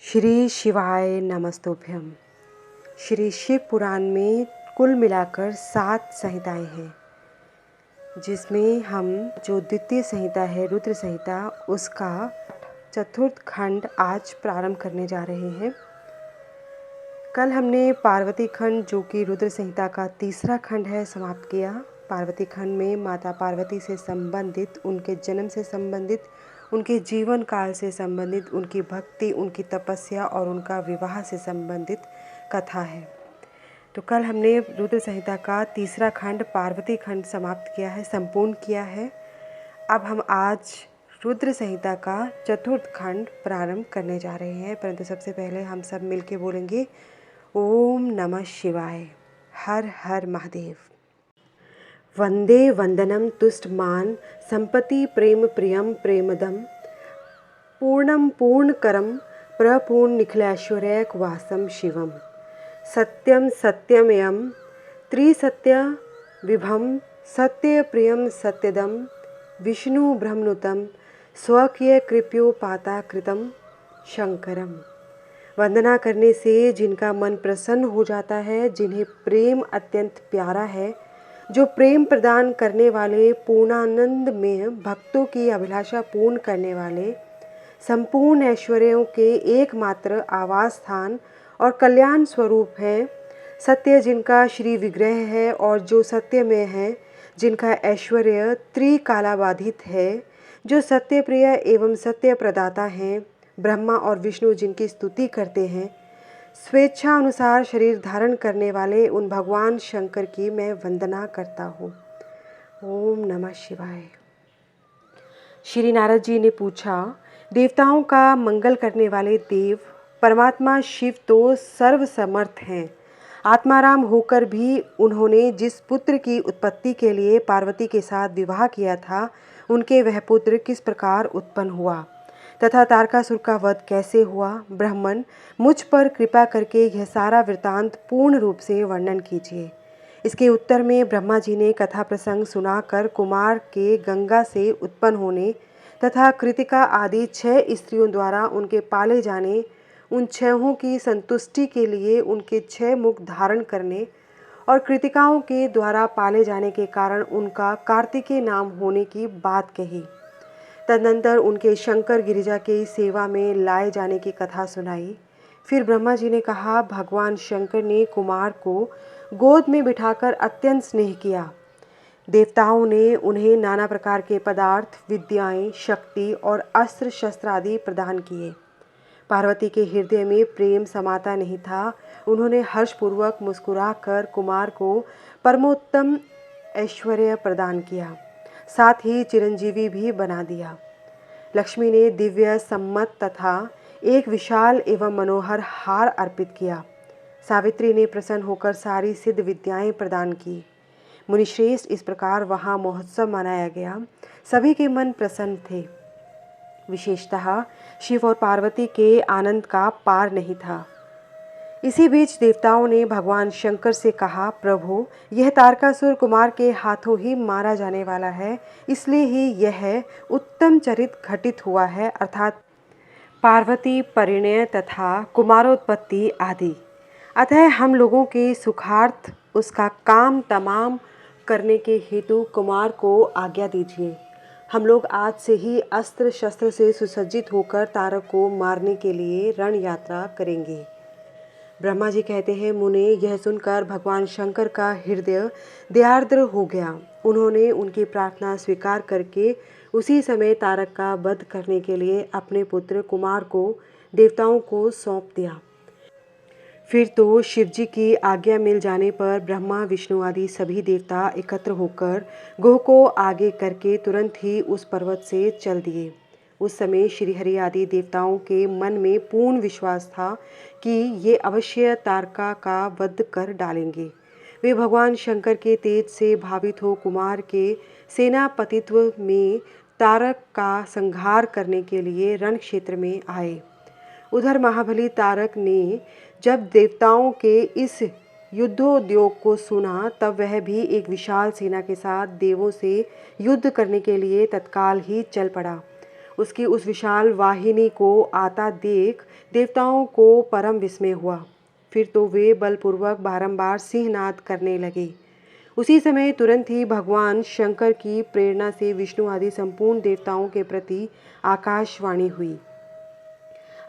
श्री शिवाय नमस्तुभ्यम। श्री शिव पुराण में कुल मिलाकर 7 संहिताएं हैं, जिसमें हम जो द्वितीय संहिता है रुद्र संहिता, उसका चतुर्थ खंड आज प्रारंभ करने जा रहे हैं। कल हमने पार्वती खंड, जो कि रुद्र संहिता का तीसरा खंड है, समाप्त किया। पार्वती खंड में माता पार्वती से संबंधित, उनके जन्म से संबंधित, उनके जीवन काल से संबंधित, उनकी भक्ति, उनकी तपस्या और उनका विवाह से संबंधित कथा है। तो कल हमने रुद्र संहिता का तीसरा खंड पार्वती खंड समाप्त किया है, संपूर्ण किया है। अब हम आज रुद्र संहिता का चतुर्थ खंड प्रारंभ करने जा रहे हैं, परंतु सबसे पहले हम सब मिलके बोलेंगे ओम नमः शिवाय। हर हर महादेव। वंदे वंदनम तुष्टमान संपत्ति प्रेम प्रियम प्रेमदम पूर्णम पूर्णकरम प्रपूर्ण निखिलैश्वर्यक वासम शिवम सत्यम सत्यमयम त्रिसत्य विभम सत्य प्रियम सत्यदम विष्णु ब्रह्मनुतम स्वकीय कृप्योपाता कृतम शंकरम। वंदना करने से जिनका मन प्रसन्न हो जाता है, जिन्हें प्रेम अत्यंत प्यारा है, जो प्रेम प्रदान करने वाले, पूर्णानंद में भक्तों की अभिलाषा पूर्ण करने वाले, संपूर्ण ऐश्वर्यों के एकमात्र आवास स्थान और कल्याण स्वरूप है, सत्य जिनका श्री विग्रह है और जो सत्यमय है, जिनका ऐश्वर्य त्रिकालाबाधित है, जो सत्य प्रिय एवं सत्य प्रदाता हैं, ब्रह्मा और विष्णु जिनकी स्तुति करते हैं, स्वेच्छा अनुसार शरीर धारण करने वाले उन भगवान शंकर की मैं वंदना करता हूँ। ओम नमः शिवाय। श्री नारद जी ने पूछा, देवताओं का मंगल करने वाले देव परमात्मा शिव तो सर्वसमर्थ हैं। आत्माराम होकर भी उन्होंने जिस पुत्र की उत्पत्ति के लिए पार्वती के साथ विवाह किया था, उनके वह पुत्र किस प्रकार उत्पन्न हुआ तथा तारकासुर का वध कैसे हुआ। ब्राह्मण, मुझ पर कृपा करके यह सारा वृतांत पूर्ण रूप से वर्णन कीजिए। इसके उत्तर में ब्रह्मा जी ने कथा प्रसंग सुनाकर कुमार के गंगा से उत्पन्न होने तथा कृतिका आदि 6 स्त्रियों द्वारा उनके पाले जाने, उन 6 की संतुष्टि के लिए उनके 6 मुख धारण करने और कृतिकाओं के द्वारा पाले जाने के कारण उनका कार्तिकेय नाम होने की बात कही। तदनंतर उनके शंकर गिरिजा की सेवा में लाए जाने की कथा सुनाई। फिर ब्रह्मा जी ने कहा, भगवान शंकर ने कुमार को गोद में बिठाकर अत्यंत स्नेह किया। देवताओं ने उन्हें नाना प्रकार के पदार्थ, विद्याएं, शक्ति और अस्त्र शस्त्र आदि प्रदान किए। पार्वती के हृदय में प्रेम समाता नहीं था। उन्होंने हर्षपूर्वक मुस्कुराकर कुमार को परमोत्तम ऐश्वर्य प्रदान किया, साथ ही चिरंजीवी भी बना दिया। लक्ष्मी ने दिव्य सम्मत तथा एक विशाल एवं मनोहर हार अर्पित किया। सावित्री ने प्रसन्न होकर सारी सिद्ध विद्याएं प्रदान की। मुनिश्रेष्ठ, इस प्रकार वहाँ महोत्सव मनाया गया। सभी के मन प्रसन्न थे। विशेषतः शिव और पार्वती के आनंद का पार नहीं था। इसी बीच देवताओं ने भगवान शंकर से कहा, प्रभु, यह तारकासुर कुमार के हाथों ही मारा जाने वाला है, इसलिए ही यह उत्तम चरित घटित हुआ है, अर्थात पार्वती परिणय तथा कुमारोत्पत्ति आदि। अतः हम लोगों के सुखार्थ उसका काम तमाम करने के हेतु कुमार को आज्ञा दीजिए। हम लोग आज से ही अस्त्र शस्त्र से सुसज्जित होकर तारक को मारने के लिए रण यात्रा करेंगे। ब्रह्मा जी कहते हैं, मुने, यह सुनकर भगवान शंकर का हृदय दयार्द्र हो गया। उन्होंने उनकी प्रार्थना स्वीकार करके उसी समय तारक का वध करने के लिए अपने पुत्र कुमार को देवताओं को सौंप दिया। फिर तो शिवजी की आज्ञा मिल जाने पर ब्रह्मा, विष्णु आदि सभी देवता एकत्र होकर गोह को आगे करके तुरंत ही उस पर्वत से चल दिए। उस समय श्रीहरि आदि देवताओं के मन में पूर्ण विश्वास था कि ये अवश्य तारका का वध कर डालेंगे। वे भगवान शंकर के तेज से भावित हो कुमार के सेनापतित्व में तारक का संहार करने के लिए रण क्षेत्र में आए। उधर महाबली तारक ने जब देवताओं के इस युद्धोद्योग को सुना, तब वह भी एक विशाल सेना के साथ देवों से युद्ध करने के लिए तत्काल ही चल पड़ा। उसकी उस विशाल वाहिनी को आता देख देवताओं को परम विस्मय हुआ। फिर तो वे बलपूर्वक बारंबार सिंहनाद करने लगे। उसी समय तुरंत ही भगवान शंकर की प्रेरणा से विष्णु आदि संपूर्ण देवताओं के प्रति आकाशवाणी हुई।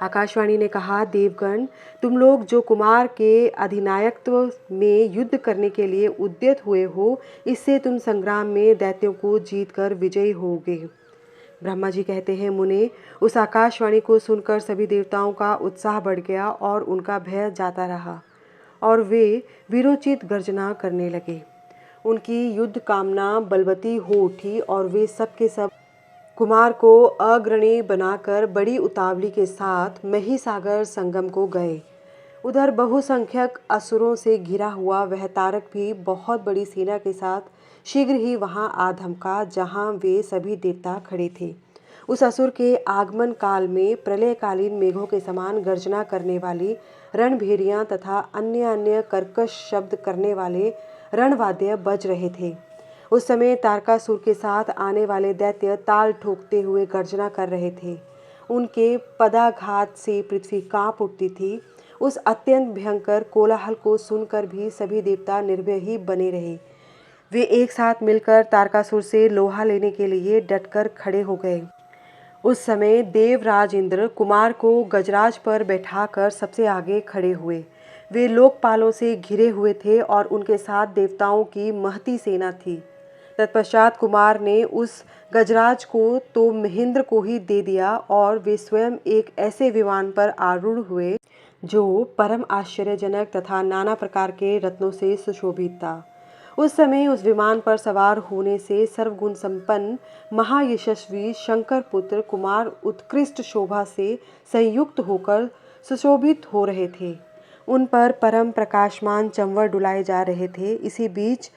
आकाशवाणी ने कहा, देवगण, तुम लोग जो कुमार के अधिनायकत्व में युद्ध करने के लिए उद्यत हुए हो, इससे तुम संग्राम में दैत्यों को जीतकर विजयी होगे। ब्रह्मा जी कहते हैं, मुने, उस आकाशवाणी को सुनकर सभी देवताओं का उत्साह बढ़ गया और उनका भय जाता रहा और वे वीरोचित गर्जना करने लगे। उनकी युद्ध कामना बलवती हो उठी और वे सब के सब कुमार को अग्रणी बनाकर बड़ी उतावली के साथ महिसागर संगम को गए। उधर बहुसंख्यक असुरों से घिरा हुआ वह तारक भी बहुत बड़ी सेना के साथ शीघ्र ही वहां आ धमका जहां वे सभी देवता खड़े थे। उस असुर के आगमन काल में प्रलयकालीन मेघों के समान गर्जना करने वाली रणभेरियां तथा अन्य अन्य कर्कश शब्द करने वाले रणवाद्य बज रहे थे। उस समय तारकासुर के साथ आने वाले दैत्य ताल ठोकते हुए गर्जना कर रहे थे। उनके पदाघात से पृथ्वी कांप उठती थी। उस अत्यंत भयंकर कोलाहल को सुनकर भी सभी देवता निर्भय ही बने रहे। वे एक साथ मिलकर तारकासुर से लोहा लेने के लिए डटकर खड़े हो गए। उस समय देवराज इंद्र कुमार को गजराज पर बैठाकर सबसे आगे खड़े हुए। वे लोकपालों से घिरे हुए थे और उनके साथ देवताओं की महती सेना थी। तत्पश्चात कुमार ने उस गजराज को तो महेंद्र को ही दे दिया और वे स्वयं एक ऐसे विमान पर आरूढ़ हुए जो परम आश्चर्यजनक तथा नाना प्रकार के रत्नों से सुशोभित था। उस समय उस विमान पर सवार होने से सर्वगुण संपन्न महायशस्वी शंकर पुत्र कुमार उत्कृष्ट शोभा से संयुक्त होकर सुशोभित हो रहे थे। उन पर परम प्रकाशमान चंवर डुलाए जा रहे थे। इसी बीच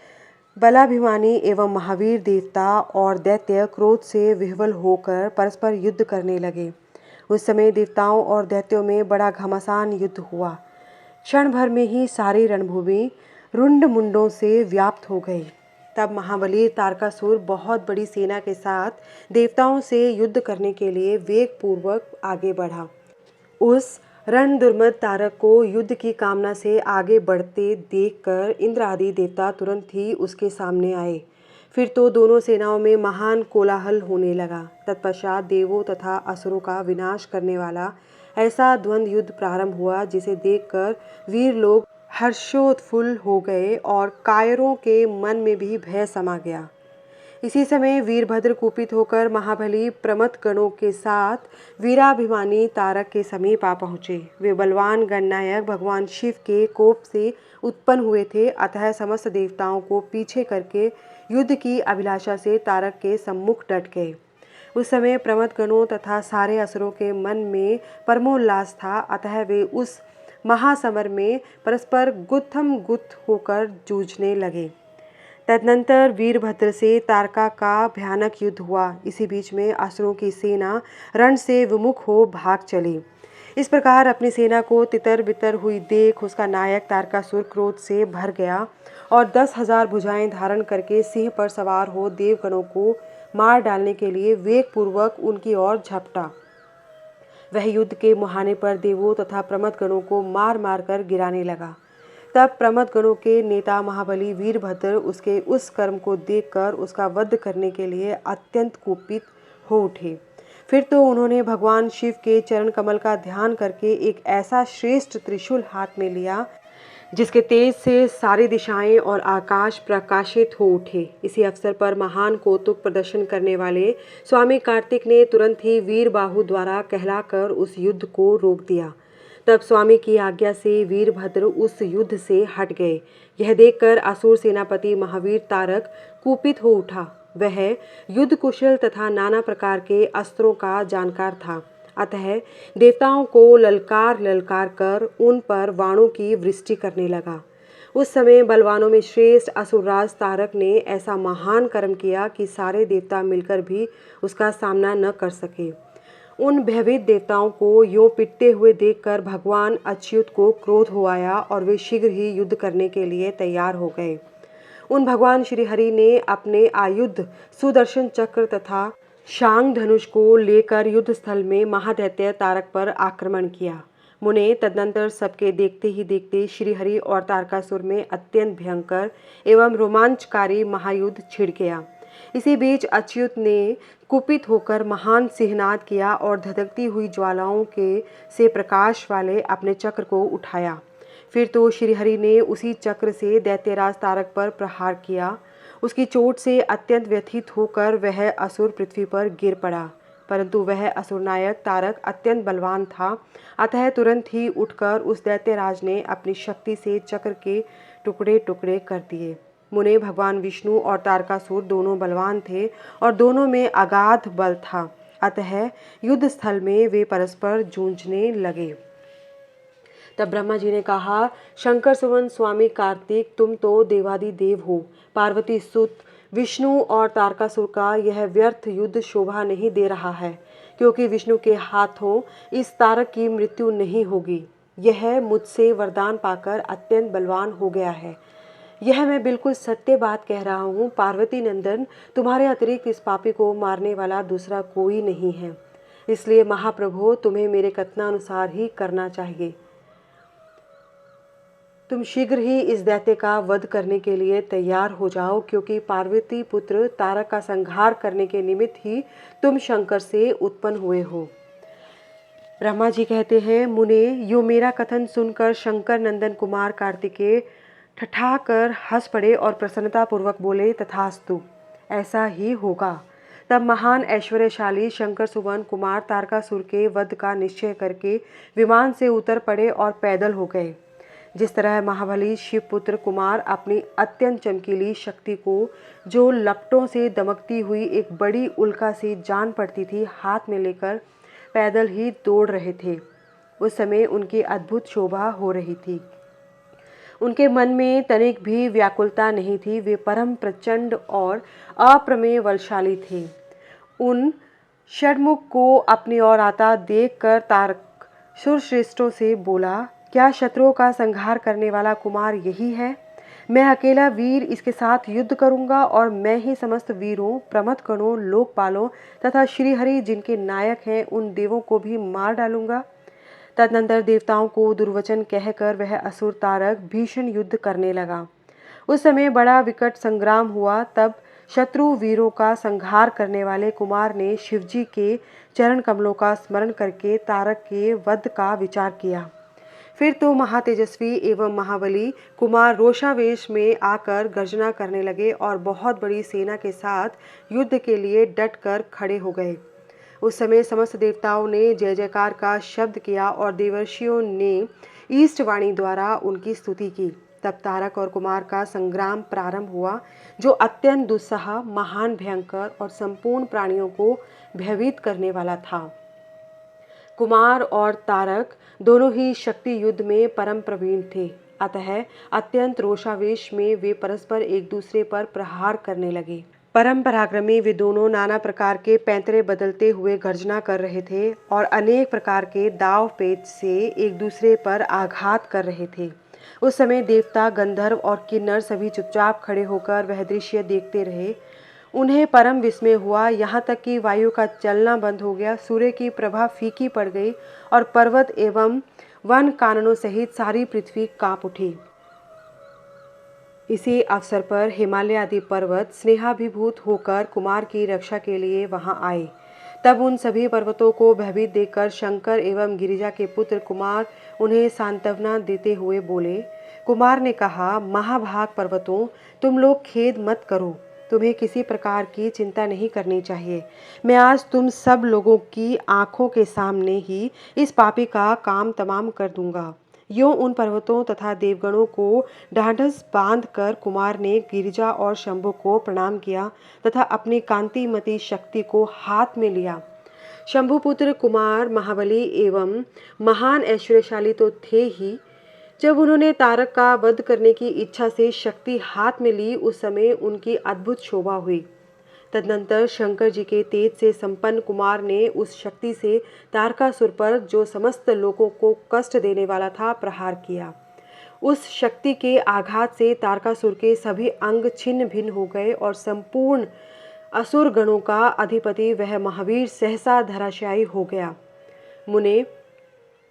बलाभिमानी एवं महावीर देवता और दैत्य क्रोध से विह्वल होकर परस्पर युद्ध करने लगे। उस समय देवताओं और दैत्यों में बड़ा घमासान युद्ध हुआ। क्षण भर में ही सारी रणभूमि रुंड मुंडों से व्याप्त हो गई। तब महाबली तारकासुर बहुत बड़ी सेना के साथ देवताओं से युद्ध करने के लिए वेग पूर्वक आगे बढ़ा। उस रण दुर्मद तारक को युद्ध की कामना से आगे बढ़ते देखकर इंद्र आदि देवता तुरंत ही उसके सामने आए। फिर तो दोनों सेनाओं में महान कोलाहल होने लगा। तत्पश्चात देवों तथा असुरों का विनाश करने वाला ऐसा द्वंद्व युद्ध प्रारंभ हुआ जिसे देखकर वीर लोग हर्षोत्फुल्ल हो गए और कायरों के मन में भी भय समा गया। इसी समय वीरभद्र कुपित होकर महाबली प्रमथ गणों के साथ वीराभिमानी तारक के समीप आ पहुँचे। वे बलवान गणनायक भगवान शिव के कोप से उत्पन्न हुए थे, अतः समस्त देवताओं को पीछे करके युद्ध की अभिलाषा से तारक के सम्मुख डट गए। उस समय प्रमथ गणों तथा सारे असुरों के मन में परमोल्लास था, अतः वे उस महासमर में परस्पर गुत्थम गुत्थ होकर जूझने लगे। तदनंतर वीरभद्र से तारका का भयानक युद्ध हुआ। इसी बीच में असुरों की सेना रण से विमुख हो भाग चली। इस प्रकार अपनी सेना को तितर बितर हुई देख उसका नायक तारकासुर क्रोध से भर गया और 10,000 भुजाएं धारण करके सिंह पर सवार हो देवगणों को मार डालने के लिए वेग पूर्वक उनकी ओर झपटा। वह युद्ध के मुहाने पर देवों तथा प्रमथ गणों को मार मार कर गिराने लगा। तब प्रमथ गणों के नेता महाबली वीरभद्र उसके उस कर्म को देखकर उसका वध करने के लिए अत्यंत कुपित हो उठे। फिर तो उन्होंने भगवान शिव के चरण कमल का ध्यान करके एक ऐसा श्रेष्ठ त्रिशूल हाथ में लिया जिसके तेज से सारी दिशाएं और आकाश प्रकाशित हो उठे। इसी अवसर पर महान कौतुक प्रदर्शन करने वाले स्वामी कार्तिक ने तुरंत ही वीरबाहु द्वारा कहलाकर उस युद्ध को रोक दिया। तब स्वामी की आज्ञा से वीरभद्र उस युद्ध से हट गए। यह देखकर असुर सेनापति महावीर तारक कुपित हो उठा। वह युद्ध कुशल तथा नाना प्रकार के अस्त्रों का जानकार था, अतः देवताओं को ललकार ललकार कर उन पर वाणों की वृष्टि करने लगा। उस समय बलवानों में श्रेष्ठ असुरराज तारक ने ऐसा महान कर्म किया कि सारे देवता मिलकर भी उसका सामना न कर सके। उन भयभीत देवताओं को यों पिटते हुए देखकर भगवान अच्युत को क्रोध हो आया और वे शीघ्र ही युद्ध करने के लिए तैयार हो गए। उन भगवान श्री हरि ने अपने आयुध सुदर्शन चक्र तथा शांग धनुष को लेकर युद्ध स्थल में महादैत्य तारक पर आक्रमण किया। मुने तदनंतर सबके देखते ही देखते श्रीहरि और तारकासुर में अत्यंत भयंकर एवं रोमांचकारी महायुद्ध छिड़ गया। इसी बीच अच्युत ने कुपित होकर महान सिंहनाद किया और धधकती हुई ज्वालाओं के से प्रकाश वाले अपने चक्र को उठाया। फिर तो श्रीहरि ने उसी चक्र से दैत्यराज तारक पर प्रहार किया। उसकी चोट से अत्यंत व्यथित होकर वह असुर पृथ्वी पर गिर पड़ा, परंतु वह असुर नायक तारक अत्यंत बलवान था, अतः तुरंत ही उठकर उस दैत्यराज ने अपनी शक्ति से चक्र के टुकड़े टुकड़े कर दिए। मुने भगवान विष्णु और तारकासुर दोनों बलवान थे और दोनों में अगाध बल था, अतः युद्ध स्थल में वे परस्पर जूझने लगे। तब ब्रह्मा जी ने कहा, शंकर सुवन स्वामी कार्तिक, तुम तो देवादिदेव हो। पार्वती सुत विष्णु और तारकासुर का यह व्यर्थ युद्ध शोभा नहीं दे रहा है, क्योंकि विष्णु के हाथों इस तारक की मृत्यु नहीं होगी। यह मुझसे वरदान पाकर अत्यंत बलवान हो गया है। यह मैं बिल्कुल सत्य बात कह रहा हूँ। पार्वती नंदन, तुम्हारे अतिरिक्त इस पापी को मारने वाला दूसरा कोई नहीं है, इसलिए महाप्रभु तुम्हें मेरे कथनानुसार ही करना चाहिए। तुम शीघ्र ही इस दैत्य का वध करने के लिए तैयार हो जाओ, क्योंकि पार्वती पुत्र तारक का संहार करने के निमित्त ही तुम शंकर से उत्पन्न हुए हो। ब्रह्मा जी कहते हैं, मुने, यो मेरा कथन सुनकर शंकर नंदन कुमार कार्तिकेय ठठाकर हंस पड़े और प्रसन्नता पूर्वक बोले, तथास्तु, ऐसा ही होगा। तब महान ऐश्वर्यशाली शंकर सुवन कुमार तारकासुर के वध का निश्चय करके विमान से उतर पड़े और पैदल हो गए। जिस तरह महाबली शिवपुत्र कुमार अपनी अत्यंत चमकीली शक्ति को, जो लपटों से दमकती हुई एक बड़ी उल्का से जान पड़ती थी, हाथ में लेकर पैदल ही दौड़ रहे थे, उस समय उनकी अद्भुत शोभा हो रही थी। उनके मन में तनिक भी व्याकुलता नहीं थी। वे परम प्रचंड और अप्रमेय बलशाली थे। उन षडमुख को अपनी ओर आता देखकर तारक सुरश्रेष्ठों से बोला, क्या शत्रुओं का संहार करने वाला कुमार यही है? मैं अकेला वीर इसके साथ युद्ध करूंगा और मैं ही समस्त वीरों, प्रमथगणों, लोकपालों तथा श्रीहरि जिनके नायक हैं, उन देवों को भी मार डालूंगा। तदनंतर देवताओं को दुर्वचन कहकर वह असुर तारक भीषण युद्ध करने लगा। उस समय बड़ा विकट संग्राम हुआ। तब शत्रु वीरों का संहार करने वाले कुमार ने शिवजी के चरण कमलों का स्मरण करके तारक के वध का विचार किया। फिर तो महातेजस्वी एवं महाबली कुमार रोषावेश में आकर गर्जना करने लगे और बहुत बड़ी सेना के साथ युद्ध के लिए डट कर खड़े हो गए। उस समय समस्त देवताओं ने जय जयकार का शब्द किया और देवर्षियों ने ईष्टवाणी द्वारा उनकी स्तुति की। तब तारक और कुमार का संग्राम प्रारंभ हुआ, जो अत्यंत दुस्सह, महान, भयंकर और संपूर्ण प्राणियों को भयभीत करने वाला था। कुमार और तारक दोनों ही शक्ति युद्ध में परम प्रवीण थे, अतः अत्यंत रोषावेश में वे परस्पर एक दूसरे पर प्रहार करने लगे। परम पराक्रमी वे दोनों नाना प्रकार के पैंतरे बदलते हुए गर्जना कर रहे थे और अनेक प्रकार के दाव पेच से एक दूसरे पर आघात कर रहे थे। उस समय देवता, गंधर्व और किन्नर सभी चुपचाप खड़े होकर वह दृश्य देखते रहे। उन्हें परम विस्मय हुआ, यहाँ तक कि वायु का चलना बंद हो गया, सूर्य की प्रभा फीकी पड़ गई और पर्वत एवं वन काननों सहित सारी पृथ्वी कांप उठी। इसी अवसर पर हिमालय आदि पर्वत स्नेहाभिभूत होकर कुमार की रक्षा के लिए वहां आए। तब उन सभी पर्वतों को भयभीत देखकर शंकर एवं गिरिजा के पुत्र कुमार उन्हें सांत्वना देते हुए बोले। कुमार ने कहा, महाभाग पर्वतों, तुम लोग खेद मत करो, तुम्हें किसी प्रकार की चिंता नहीं करनी चाहिए। मैं आज तुम सब लोगों की आंखों के सामने ही इस पापी का काम तमाम कर दूंगा। यूं उन पर्वतों तथा देवगणों को ढांढस बांधकर कुमार ने गिरिजा और शंभु को प्रणाम किया तथा अपनी कांतिमती शक्ति को हाथ में लिया। शंभुपुत्र कुमार महाबली एवं महान ऐश्वर्यशाली तो थे ही, जब उन्होंने तारक का वध करने की इच्छा से शक्ति हाथ में ली, उस समय उनकी अद्भुत शोभा हुई। तदनंतर शंकर जी के तेज से संपन्न कुमार ने उस शक्ति से तारकासुर पर, जो समस्त लोगों को कष्ट देने वाला था, प्रहार किया। उस शक्ति के आघात से तारकासुर के सभी अंग छिन्न भिन्न हो गए और संपूर्ण असुर गणों का अधिपति वह महावीर सहसा धराशायी हो गया। मुने,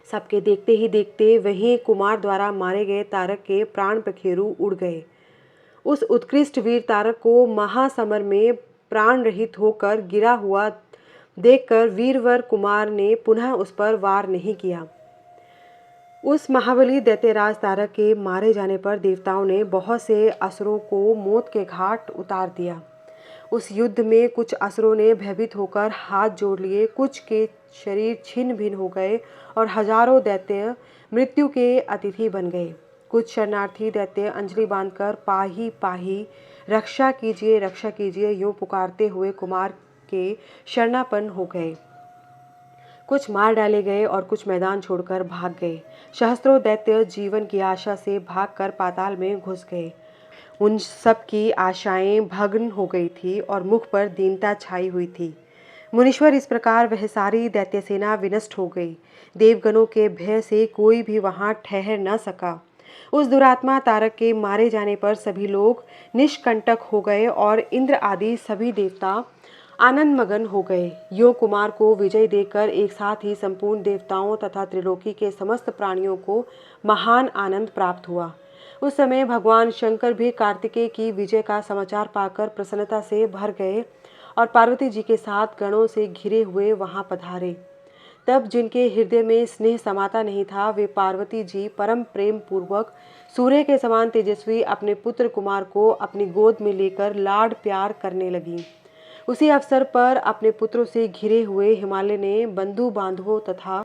सबके देखते ही देखते वहीं कुमार द्वारा मारे गए तारक के प्राण पखेरु उड़ गए। उस उत्कृष्ट वीर तारक को महासमर में प्राण रहित होकर गिरा हुआ देखकर वीरवर कुमार ने पुनः उस पर वार नहीं किया। उस महाबली दैत्यराज तारक के मारे जाने पर देवताओं ने बहुत से असुरों को मौत के घाट उतार दिया। उस युद्ध में कुछ असुरों ने भयभीत होकर हाथ जोड़ लिए, कुछ के शरीर छिन्न भिन्न हो गए और हजारों दैत्य मृत्यु के अतिथि बन गए। कुछ शरणार्थी दैत्य अंजलि बांधकर पाही पाही रक्षा कीजिए यूं पुकारते हुए कुमार के शरणापन्न हो गए। कुछ मार डाले गए और कुछ मैदान छोड़कर भाग गए। सहस्त्रों दैत्य जीवन की आशा से भागकर पाताल में घुस गए। उन सब की आशाएं भग्न हो गई थी और मुख पर दीनता छाई हुई थी। मुनीश्वर, इस प्रकार वह सारी दैत्य सेना विनष्ट हो गई। देवगणों के भय से कोई भी वहां ठहर न सका। उस दुरात्मा तारक के मारे जाने पर सभी लोग निष्कंटक हो गए और इंद्र आदि सभी देवता आनंद मगन हो गए। यो कुमार को विजय देकर एक साथ ही संपूर्ण देवताओं तथा त्रिलोकी के समस्त प्राणियों को महान आनंद प्राप्त हुआ। उस समय भगवान शंकर भी कार्तिकेय की विजय का समाचार पाकर प्रसन्नता से भर गए और पार्वती जी के साथ गणों से घिरे हुए वहां पधारे। तब जिनके हृदय में स्नेह समाता नहीं था, वे पार्वती जी परम प्रेम पूर्वक सूर्य के समान तेजस्वी अपने पुत्र कुमार को अपनी गोद में लेकर लाड प्यार करने लगी। उसी अवसर पर अपने पुत्रों से घिरे हुए हिमालय ने बंधु बांधवों तथा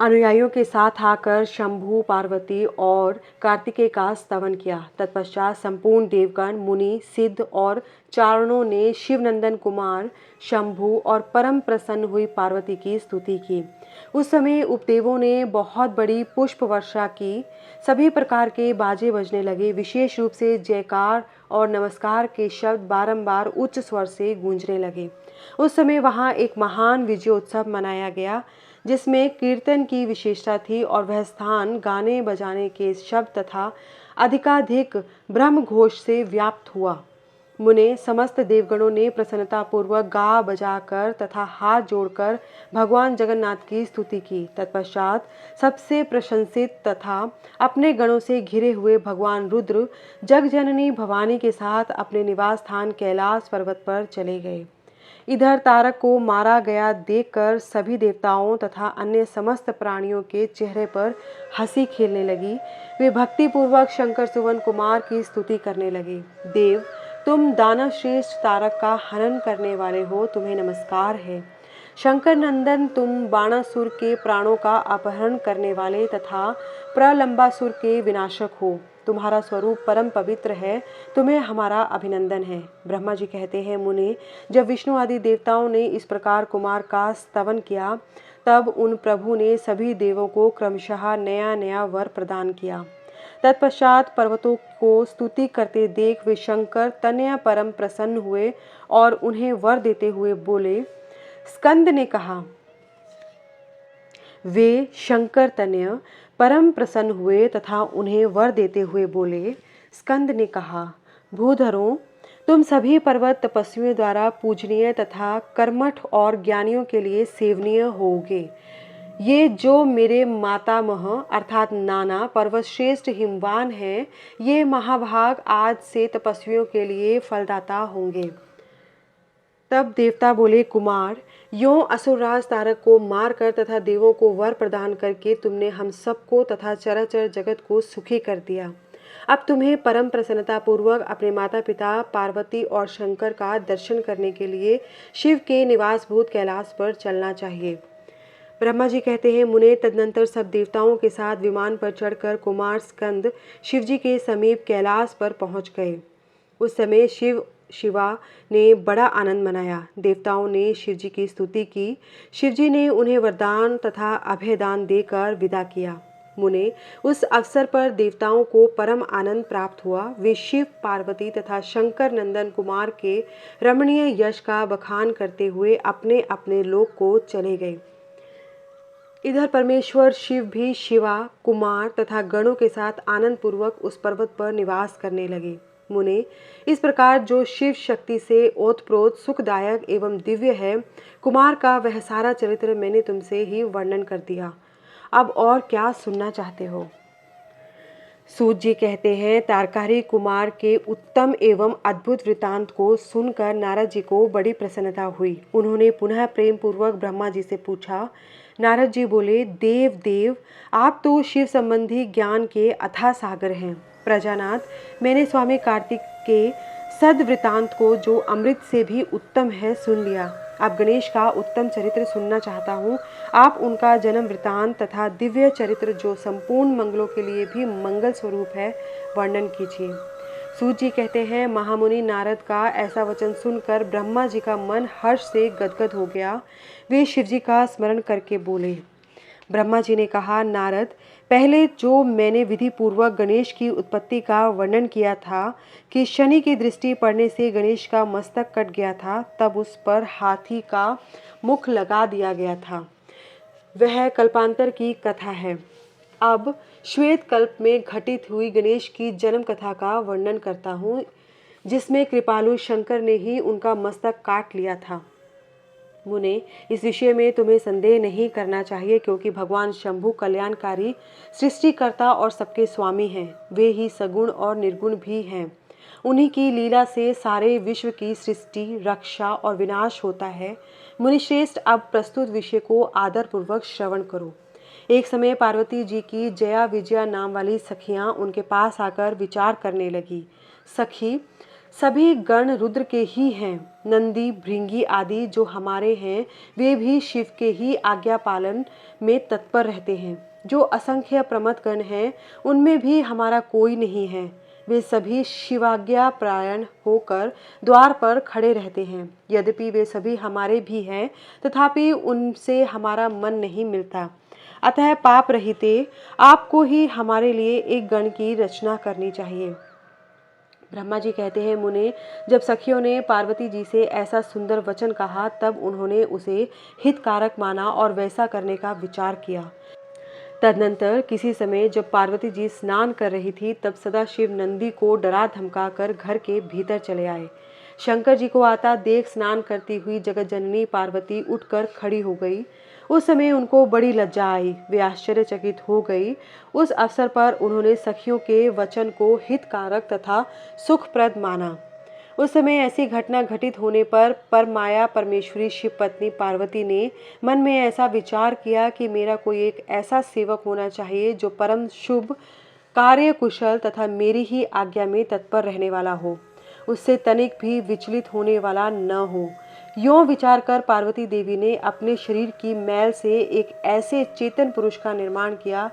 अनुयायियों के साथ आकर शंभु, पार्वती और कार्तिकेय का स्तवन किया। तत्पश्चात संपूर्ण देवगण, मुनि, सिद्ध और चारणों ने शिवनंदन कुमार शंभु और परम प्रसन्न हुई पार्वती की स्तुति की। उस समय उपदेवों ने बहुत बड़ी पुष्प वर्षा की। सभी प्रकार के बाजे बजने लगे। विशेष रूप से जयकार और नमस्कार के शब्द बारंबार उच्च स्वर से गूंजने लगे। उस समय वहां एक महान विजयोत्सव मनाया गया, जिसमें कीर्तन की विशेषता थी और वह स्थान गाने बजाने के शब्द तथा अधिकाधिक ब्रह्म घोष से व्याप्त हुआ। मुने, समस्त देवगणों ने प्रसन्नतापूर्वक गा बजाकर तथा हाथ जोड़कर भगवान जगन्नाथ की स्तुति की। तत्पश्चात सबसे प्रशंसित तथा अपने गणों से घिरे हुए भगवान रुद्र जगजननी भवानी के साथ अपने निवास स्थान कैलाश पर्वत पर चले गए। इधर तारक को मारा गया देखकर सभी देवताओं तथा अन्य समस्त प्राणियों के चेहरे पर हंसी खेलने लगी। वे भक्तिपूर्वक शंकर सुवन कुमार की स्तुति करने लगे। देव, तुम दानव श्रेष्ठ तारक का हनन करने वाले हो, तुम्हें नमस्कार है। शंकर नंदन, तुम बाणासुर के प्राणों का अपहरण करने वाले तथा प्रलंबासुर के विनाशक हो। तुम्हारा स्वरूप परम पवित्र है, तुम्हें हमारा अभिनंदन है। ब्रह्मा जी कहते हैं, मुने, जब विष्णु आदि देवताओं ने इस प्रकार कुमार का स्तवन किया, तब उन प्रभु ने सभी देवों को क्रमशः नया नया वर प्रदान किया। तत्पश्चात पर्वतों को स्तुति करते देख वे शंकर तनया परम प्रसन्न हुए और उन्हें वर देते हुए बोले। स्कंद ने कहा, वे शंकर तनय परम प्रसन्न हुए तथा उन्हें वर देते हुए बोले। स्कंद ने कहा, भूधरों, तुम सभी पर्वत तपस्वियों द्वारा पूजनीय तथा कर्मठ और ज्ञानियों के लिए सेवनीय होगे। ये जो मेरे मातामह अर्थात नाना पर्वत श्रेष्ठ हिमवान हैं, ये महाभाग आज से तपस्वियों के लिए फलदाता होंगे। तब देवता बोले, कुमार, यों असुरराज तारक को मारकर तथा देवों को वर प्रदान करके तुमने हम सबको तथा चराचर जगत को सुखी कर दिया। अब तुम्हें परम प्रसन्नता पूर्वक अपने माता पिता पार्वती और शंकर का दर्शन करने के लिए शिव के निवासभूत कैलाश पर चलना चाहिए। ब्रह्मा जी कहते हैं, मुने, तदनंतर सब देवताओं के साथ विमान पर चढ़कर कुमार स्कंद शिवजी के समीप कैलाश पर पहुंच गए। उस समय शिवा ने बड़ा आनंद मनाया। देवताओं ने शिवजी की स्तुति की। शिवजी ने उन्हें वरदान तथा अभयदान देकर विदा किया। मुने, उस अवसर पर देवताओं को परम आनंद प्राप्त हुआ। वे शिव, पार्वती तथा शंकर नंदन कुमार के रमणीय यश का बखान करते हुए अपने अपने लोक को चले गए। इधर परमेश्वर शिव भी शिवा, कुमार तथा गणों के साथ आनंद पूर्वक उस पर्वत पर निवास करने लगे। मुने, इस प्रकार जो शिव शक्ति से ओतप्रोत सुखदायक एवं दिव्य है, कुमार का वह सारा चरित्र मैंने तुमसे ही वर्णन कर दिया। अब और क्या सुनना चाहते हो? सूत जी कहते हैं, तारकारी कुमार के उत्तम एवं अद्भुत वृतांत को सुनकर नारद जी को बड़ी प्रसन्नता हुई। उन्होंने पुनः प्रेम पूर्वक ब्रह्मा जी से पूछा। नारद जी बोले, देव देव, आप तो शिव संबंधी ज्ञान के अथाह सागर हैं। प्रजानाथ, मैंने स्वामी कार्तिक के सदवृतांत को, जो अमृत से भी उत्तम है, सुन लिया। अब गणेश का उत्तम चरित्र सुनना चाहता हूँ। आप उनका जन्म वृतांत तथा दिव्य चरित्र, जो संपूर्ण मंगलों के लिए भी मंगल स्वरूप है, वर्णन कीजिए। सूत जी कहते हैं, महामुनि नारद का ऐसा वचन सुनकर ब्रह्मा जी का मन हर्ष से गदगद हो गया। वे शिव जी का स्मरण करके बोले। ब्रह्मा जी ने कहा, नारद, पहले जो मैंने विधि पूर्वक गणेश की उत्पत्ति का वर्णन किया था कि शनि की दृष्टि पड़ने से गणेश का मस्तक कट गया था, तब उस पर हाथी का मुख लगा दिया गया था, वह कल्पांतर की कथा है। अब श्वेत कल्प में घटित हुई गणेश की जन्म कथा का वर्णन करता हूँ, जिसमें कृपालु शंकर ने ही उनका मस्तक काट लिया था। मुने, इस विषय में तुम्हें संदेह नहीं करना चाहिए, क्योंकि भगवान शंभु कल्याणकारी सृष्टिकर्ता और सबके स्वामी हैं। वे ही सगुण और निर्गुण भी हैं। उन्हीं की लीला से सारे विश्व की सृष्टि, रक्षा और विनाश होता है। मुनिश्रेष्ठ, अब प्रस्तुत विषय को आदरपूर्वक श्रवण करो। एक समय पार्वती जी की जया विजया नाम वाली सखियां उनके पास आकर विचार करने लगी। सखी, सभी गण रुद्र के ही हैं। नंदी, भृंगी आदि जो हमारे हैं, वे भी शिव के ही आज्ञा पालन में तत्पर रहते हैं। जो असंख्य प्रमथ गण हैं, उनमें भी हमारा कोई नहीं है। वे सभी शिवाज्ञा प्रायण होकर द्वार पर खड़े रहते हैं। यद्यपि वे सभी हमारे भी हैं, तथापि उनसे हमारा मन नहीं मिलता। अतः पाप रहिते आपको ही हमारे लिए एक गण की रचना करनी चाहिए। ब्रह्मा जी कहते हैं, मुने, जब सखियों ने पार्वती जी से ऐसा सुंदर वचन कहा, तब उन्होंने उसे हितकारक माना और वैसा करने का विचार किया। तदनंतर किसी समय जब पार्वती जी स्नान कर रही थी, तब सदाशिव नंदी को डरा धमका कर घर के भीतर चले आए। शंकर जी को आता देख स्नान करती हुई जगत जननी पार्वती उठकर खड़ी हो गई। उस समय उनको बड़ी लज्जा आई, वे आश्चर्यचकित हो गई। उस अवसर पर उन्होंने सखियों के वचन को हितकारक तथा सुखप्रद माना। उस समय ऐसी घटना घटित होने पर परमाया परमेश्वरी शिव पत्नी पार्वती ने मन में ऐसा विचार किया कि मेरा कोई एक ऐसा सेवक होना चाहिए जो परम शुभ, कार्य कुशल तथा मेरी ही आज्ञा में तत्पर रहने वाला हो, उससे तनिक भी विचलित होने वाला न हो। यों विचार कर पार्वती देवी ने अपने शरीर की मैल से एक ऐसे चेतन पुरुष का निर्माण किया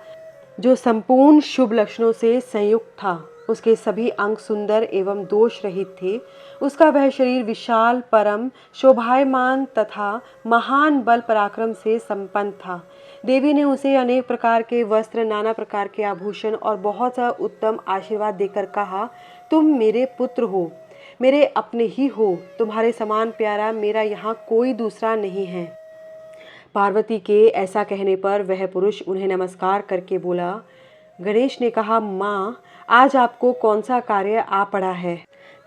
जो संपूर्ण शुभ लक्षणों से संयुक्त था। उसके सभी अंग सुंदर एवं दोष रहित थे। उसका वह शरीर विशाल, परम शोभायमान तथा महान बल पराक्रम से संपन्न था। देवी ने उसे अनेक प्रकार के वस्त्र, नाना प्रकार के आभूषण और बहुत सा उत्तम आशीर्वाद देकर कहा, तुम मेरे पुत्र हो, मेरे अपने ही हो। तुम्हारे समान प्यारा मेरा यहाँ कोई दूसरा नहीं है। पार्वती के ऐसा कहने पर वह पुरुष उन्हें नमस्कार करके बोला। गणेश ने कहा, माँ, आज आपको कौन सा कार्य आ पड़ा है,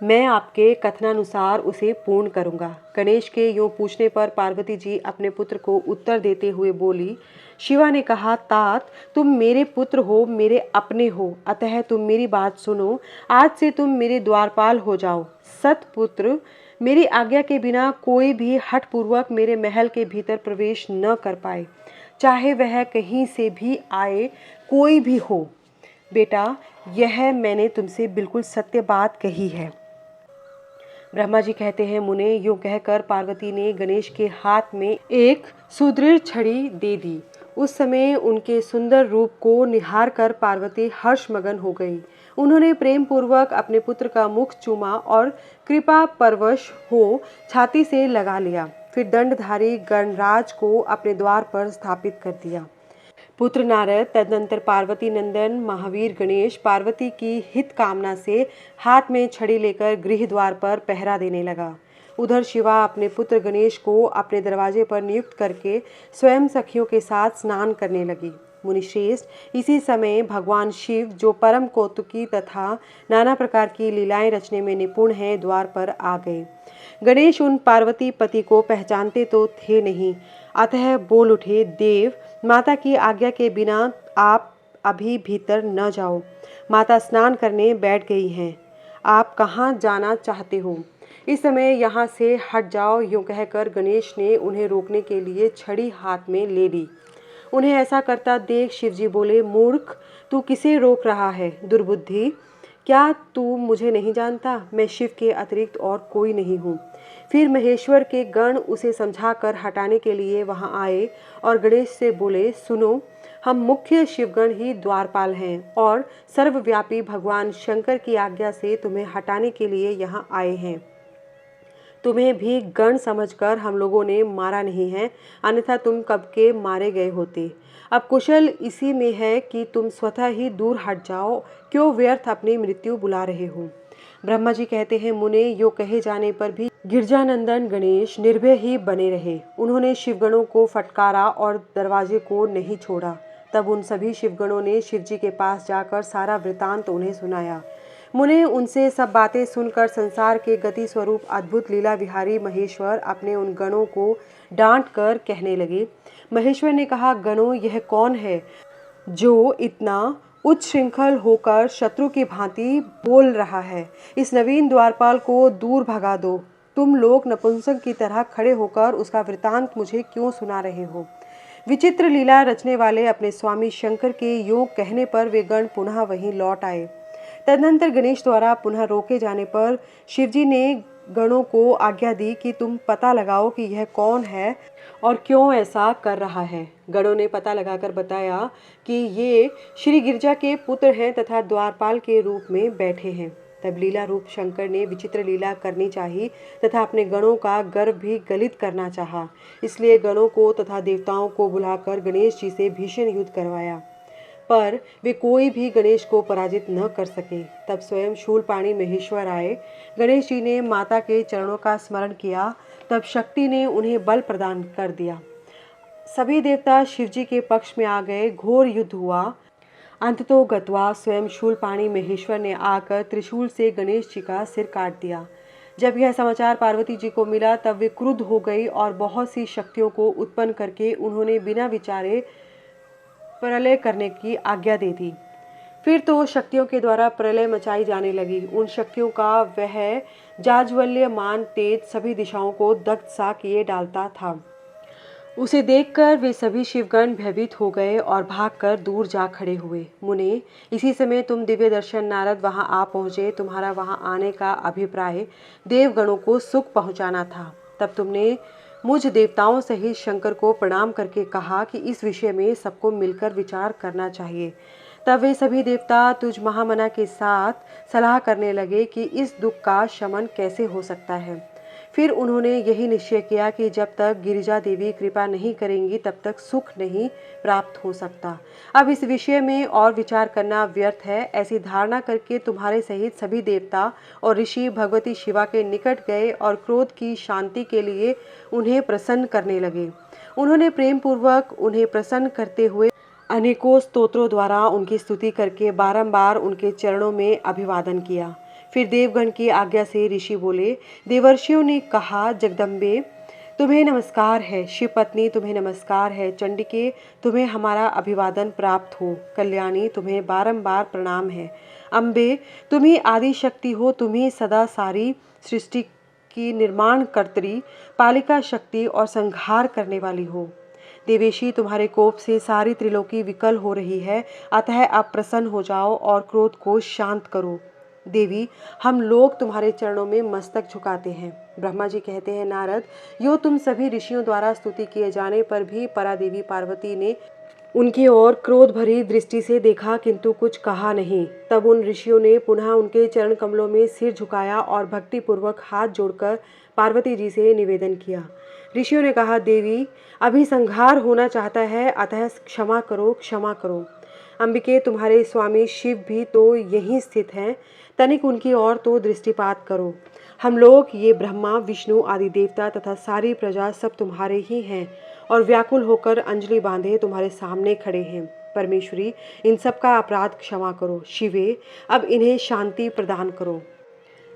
मैं आपके कथनानुसार उसे पूर्ण करूँगा। गणेश के यूँ पूछने पर पार्वती जी अपने पुत्र को उत्तर देते हुए बोली। शिवा ने कहा, तात, तुम मेरे पुत्र हो, मेरे अपने हो, अतः तुम मेरी बात सुनो। आज से तुम मेरे द्वारपाल हो जाओ। सतपुत्र, मेरी आज्ञा के बिना कोई भी हठपूर्वक मेरे महल के भीतर प्रवेश न कर पाए, चाहे वह कहीं से भी आए, कोई भी हो। बेटा, यह मैंने तुमसे बिल्कुल सत्य बात कही है। ब्रह्मा जी कहते हैं, मुने, यूँ कहकर पार्वती ने गणेश के हाथ में एक सुदृढ़ छड़ी दे दी। उस समय उनके सुंदर रूप को निहार कर पार्वती हर्षमगन हो गई। उन्होंने प्रेम पूर्वक अपने पुत्र का मुख चूमा और कृपा परवश हो छाती से लगा लिया। फिर दंडधारी गणराज को अपने द्वार पर स्थापित कर दिया। पुत्र नारद तदनंतर पार्वती नंदन महावीर गणेश पार्वती की हित कामना से हाथ में छड़ी लेकर गृह द्वार पर पहरा देने लगा। उधर शिवा अपने पुत्र गणेश को अपने दरवाजे पर नियुक्त करके स्वयं सखियों के साथ स्नान करने लगी। मुनिश्रेष्ठ, इसी समय भगवान शिव, जो परम कौतुकी तथा नाना प्रकार की लीलाएं रचने में निपुण हैं, द्वार पर आ गए। गणेश उन पार्वती पति को पहचानते तो थे नहीं, अतः बोल उठे, देव, माता की आज्ञा के बिना आप अभी भीतर न जाओ। माता स्नान करने बैठ गई हैं। आप कहाँ जाना चाहते हो? इस समय यहाँ से हट जाओ। यूँ कहकर गणेश ने उन्हें रोकने के लिए छड़ी हाथ में ले ली। उन्हें ऐसा करता देख शिवजी बोले, मूर्ख, तू किसे रोक रहा है? दुर्बुद्धि, क्या तू मुझे नहीं जानता? मैं शिव के अतिरिक्त और कोई नहीं हूँ। फिर महेश्वर के गण उसे समझाकर हटाने के लिए वहाँ आए और गणेश से बोले, सुनो, हम मुख्य शिवगण ही द्वारपाल हैं और सर्वव्यापी भगवान शंकर की आज्ञा से तुम्हें हटाने के लिए यहाँ आए हैं। तुम्हें भी गण समझकर हम लोगों ने मारा नहीं है, अन्यथा तुम कब के मारे गए होते। अब कुशल इसी में है कि तुम स्वतः ही दूर हट जाओ, क्यों व्यर्थ अपनी मृत्यु बुला रहे हो। ब्रह्मा जी कहते हैं, मुने, यो कहे जाने पर भी गिरजानंदन गणेश निर्भय ही बने रहे। उन्होंने शिवगणों को फटकारा और दरवाजे को नहीं छोड़ा। तब उन सभी शिवगणों ने शिवजी के पास जाकर सारा वृतांत उन्हें सुनाया। मुने उनसे सब बातें सुनकर संसार के गति स्वरूप अद्भुत लीला विहारी महेश्वर अपने उन गणों को डांट कर कहने लगे। महेश्वर ने कहा, गणों, यह कौन है जो इतना उच्छृंखल होकर शत्रु की भांति बोल रहा है? इस नवीन द्वारपाल को दूर भगा दो। तुम लोग नपुंसक की तरह खड़े होकर उसका वृतांत मुझे क्यों सुना रहे हो? विचित्र लीला रचने वाले अपने स्वामी शंकर के योग कहने पर वे गण पुनः वहीं लौट आए। तदनंतर गणेश द्वारा पुनः रोके जाने पर शिवजी ने गणों को आज्ञा दी कि तुम पता लगाओ कि यह कौन है और क्यों ऐसा कर रहा है। गणों ने पता लगाकर बताया कि ये श्री गिरजा के पुत्र हैं तथा द्वारपाल के रूप में बैठे हैं। तब लीला रूप शंकर ने विचित्र लीला करनी चाहिए तथा अपने गणों का गर्व भी गलित करना चाहा। इसलिए गणों को तथा देवताओं को बुलाकर गणेश जी से भीषण युद्ध करवाया, पर वे कोई भी गणेश को पराजित न कर सके। तब स्वयं शूलपाणी महेश्वर आए। गणेश जी ने माता के चरणों का स्मरण किया। तब शक्ति ने उन्हें बल प्रदान कर दिया। सभी देवता शिवजी के पक्ष में आ गए। घोर युद्ध हुआ। अंततो गत्वा स्वयं शूलपाणी महेश्वर ने आकर त्रिशूल से गणेश जी का सिर काट दिया। जब यह समाचार पार्वती जी को मिला तब वे क्रुद्ध हो गई और बहुत सी शक्तियों को उत्पन्न करके उन्होंने बिना विचारे प्रलय करने की आज्ञा दे दी। फिर तो शक्तियों के द्वारा प्रलय मचाई जाने लगी। उन शक्तियों का वह जाज्वल्यमान तेज सभी दिशाओं को दग्ध सा किए डालता था। उसे देखकर वे सभी शिवगण भयभीत हो गए और भागकर दूर जा खड़े हुए। मुने, इसी समय तुम दिव्य दर्शन नारद वहां आ पहुंचे। तुम्हारा वहां आने का अभिप्राय देवगणों को सुख पहुंचाना था। तब तुमने मुझ देवताओं सहित शंकर को प्रणाम करके कहा कि इस विषय में सबको मिलकर विचार करना चाहिए। तब वे सभी देवता तुझ महामना के साथ सलाह करने लगे कि इस दुख का शमन कैसे हो सकता है। फिर उन्होंने यही निश्चय किया कि जब तक गिरिजा देवी कृपा नहीं करेंगी तब तक सुख नहीं प्राप्त हो सकता। अब इस विषय में और विचार करना व्यर्थ है। ऐसी धारणा करके तुम्हारे सहित सभी देवता और ऋषि भगवती शिवा के निकट गए और क्रोध की शांति के लिए उन्हें प्रसन्न करने लगे। उन्होंने प्रेम पूर्वक उन्हें प्रसन्न करते हुए अनेकों स्तोत्रों द्वारा उनकी स्तुति करके बारंबार उनके चरणों में अभिवादन किया। फिर देवगण की आज्ञा से ऋषि बोले, देवर्षियों ने कहा, जगदम्बे तुम्हें नमस्कार है, शिव पत्नी तुम्हें नमस्कार है, चंडिके तुम्हें हमारा अभिवादन प्राप्त हो, कल्याणी तुम्हें बारंबार प्रणाम है, अम्बे तुम ही आदि शक्ति हो, तुम ही सदा सारी सृष्टि की निर्माण कर्त्री, पालिका शक्ति और संहार करने वाली हो। देवेशी तुम्हारे कोप से सारी त्रिलोकी विकल हो रही है, अतः आप प्रसन्न हो जाओ और क्रोध को शांत करो। देवी, हम लोग तुम्हारे चरणों में मस्तक झुकाते हैं। ब्रह्मा जी कहते हैं, नारद, यो तुम सभी ऋषियों द्वारा स्तुति किए जाने पर भी परादेवी पार्वती ने उनकी ओर क्रोध भरी दृष्टि से देखा किंतु कुछ कहा नहीं। तब उन ऋषियों ने पुनः उनके चरण कमलों में सिर झुकाया और भक्ति पूर्वक हाथ जोड़कर पार्वती जी से निवेदन किया। ऋषियों ने कहा, देवी, अभी संहार होना चाहता है, अतः क्षमा करो, क्षमा करो। अंबिके, तुम्हारे स्वामी शिव भी तो यहीं स्थित हैं, तनिक उनकी ओर तो दृष्टिपात करो। हम लोग ये ब्रह्मा विष्णु आदि देवता तथा सारी प्रजा सब तुम्हारे ही हैं और व्याकुल होकर अंजलि बांधे तुम्हारे सामने खड़े हैं। परमेश्वरी, इन सब का अपराध क्षमा करो। शिवे, अब इन्हें शांति प्रदान करो।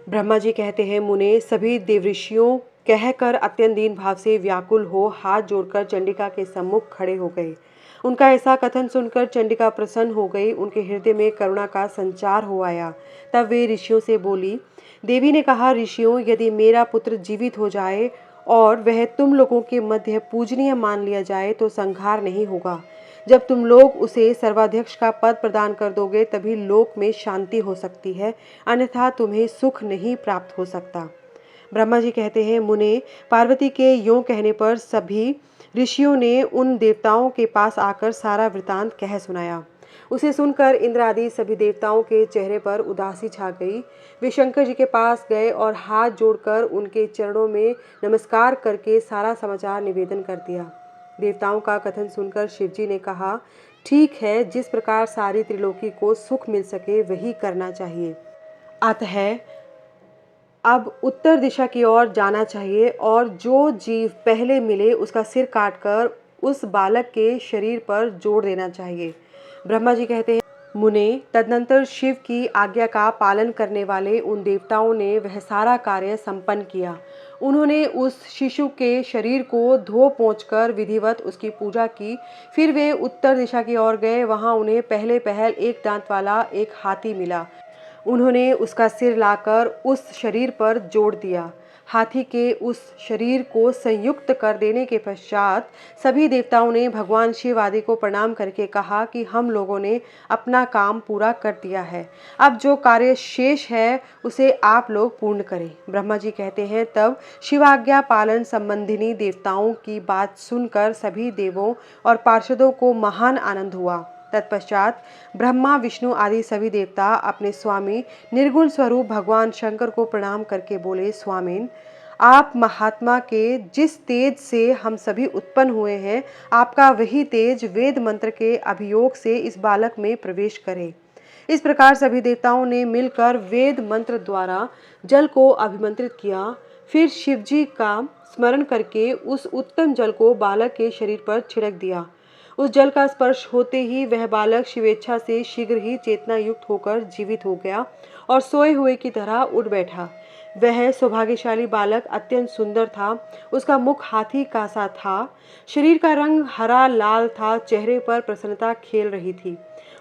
ब्रह्मा जी कहते हैं, मुने, सभी देवऋषियों कहकर अत्यंत दीन भाव से व्याकुल हो हाथ जोड़कर चंडिका के सम्मुख खड़े हो गए। उनका ऐसा कथन सुनकर चंडिका प्रसन्न हो गई, उनके हृदय में करुणा का संचार हो आया। तब वे ऋषियों से बोली। देवी ने कहा, ऋषियों, यदि मेरा पुत्र जीवित हो जाए और वह तुम लोगों के मध्य पूजनीय मान लिया जाए तो संहार नहीं होगा। जब तुम लोग उसे सर्वाध्यक्ष का पद प्रदान कर दोगे तभी लोक में शांति हो सकती है, अन्यथा तुम्हें सुख नहीं प्राप्त हो सकता। ब्रह्मा जी कहते हैं, मुने, पार्वती के यों कहने पर सभी ऋषियों ने उन देवताओं के पास आकर सारा वृतांत कह सुनाया। उसे सुनकर इंद्र आदि सभी देवताओं के चेहरे पर उदासी छा गई। वे शंकर जी के पास गए और हाथ जोड़कर उनके चरणों में नमस्कार करके सारा समाचार निवेदन कर दिया। देवताओं का कथन सुनकर शिवजी ने कहा, ठीक है, जिस प्रकार सारी त्रिलोकी को सुख मिल सके वही करना चाहिए। अतः अब उत्तर दिशा की ओर जाना चाहिए और जो जीव पहले मिले उसका सिर काटकर उस बालक के शरीर पर जोड़ देना चाहिए। ब्रह्मा जी कहते हैं, मुने, तदनंतर शिव की आज्ञा का पालन करने वाले उन देवताओं ने वह सारा कार्य संपन्न किया। उन्होंने उस शिशु के शरीर को धो पोंछकर विधिवत उसकी पूजा की। फिर वे उत्तर दिशा की ओर गए। वहां उन्हें पहले पहल एक दांत वाला एक हाथी मिला। उन्होंने उसका सिर लाकर उस शरीर पर जोड़ दिया। हाथी के उस शरीर को संयुक्त कर देने के पश्चात सभी देवताओं ने भगवान शिव आदि को प्रणाम करके कहा कि हम लोगों ने अपना काम पूरा कर दिया है। अब जो कार्य शेष है उसे आप लोग पूर्ण करें। ब्रह्मा जी कहते हैं, तब शिवाज्ञा पालन संबंधिनी देवताओं की बात सुनकर सभी देवों और पार्षदों को महान आनंद हुआ। तत्पश्चात ब्रह्मा, विष्णु आदि सभी देवता अपने स्वामी निर्गुण स्वरूप भगवान शंकर को प्रणाम करके बोले, स्वामिन, आप महात्मा के जिस तेज से हम सभी उत्पन्न हुए हैं, आपका वही तेज वेद मंत्र के अभियोग से इस बालक में प्रवेश करे। इस प्रकार सभी देवताओं ने मिलकर वेद मंत्र द्वारा जल को अभिमंत्रित किया। फिर शिवजी का स्मरण करके उस उत्तम जल को बालक के शरीर पर छिड़क दिया। उस जल का स्पर्श होते ही वह बालक शिवेच्छा से शीघ्र ही चेतना युक्त होकर जीवित हो गया और सोए हुए की तरह उठ बैठा। वह सौभाग्यशाली बालक अत्यंत सुंदर था। उसका मुख हाथी का सा था, शरीर का रंग हरा लाल था, चेहरे पर प्रसन्नता खेल रही थी।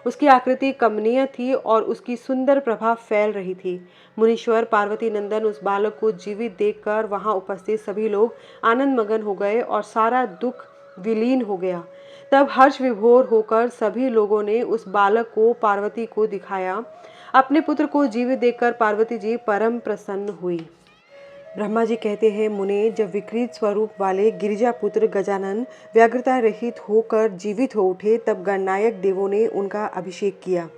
उसकी आकृति कमनीय थी और उसकी सुंदर प्रभा फैल रही थी। मुनीश्वर पार्वती नंदन उस बालक को जीवित देखकर वहां उपस्थित सभी लोग आनंद मगन हो गए और सारा दुख विलीन हो गया। तब हर्ष विभोर होकर सभी लोगों ने उस बालक को पार्वती को दिखाया। अपने पुत्र को जीवित देखकर पार्वती जी परम प्रसन्न हुई। ब्रह्मा जी कहते हैं, मुने, जब विकृत स्वरूप वाले गिरिजा पुत्र गजानन व्यग्रता रहित होकर जीवित हो उठे तब गणनायक देवों ने उनका अभिषेक किया।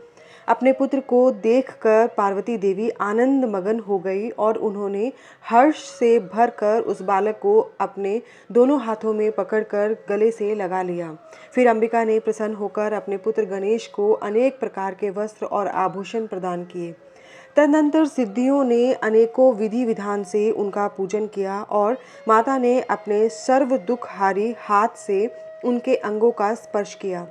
अपने पुत्र को देखकर पार्वती देवी आनंद मगन हो गई और उन्होंने हर्ष से भरकर उस बालक को अपने दोनों हाथों में पकड़कर गले से लगा लिया। फिर अंबिका ने प्रसन्न होकर अपने पुत्र गणेश को अनेक प्रकार के वस्त्र और आभूषण प्रदान किए। तदनंतर सिद्धियों ने अनेकों विधि विधान से उनका पूजन किया और माता ने अपने सर्व दुखहारी हाथ से उनके अंगों का स्पर्श किया।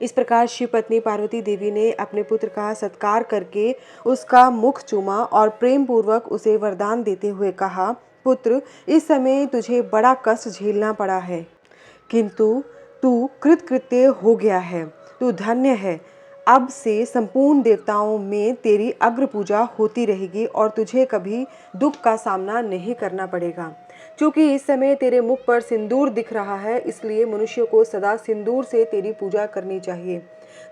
इस प्रकार शिव पत्नी पार्वती देवी ने अपने पुत्र का सत्कार करके उसका मुख चूमा और प्रेम पूर्वक उसे वरदान देते हुए कहा, पुत्र, इस समय तुझे बड़ा कष्ट झेलना पड़ा है, किंतु तू कृतकृत्य हो गया है, तू धन्य है। अब से संपूर्ण देवताओं में तेरी अग्र पूजा होती रहेगी और तुझे कभी दुख का सामना नहीं करना पड़ेगा। क्योंकि इस समय तेरे मुख पर सिंदूर दिख रहा है, इसलिए मनुष्य को सदा सिंदूर से तेरी पूजा करनी चाहिए।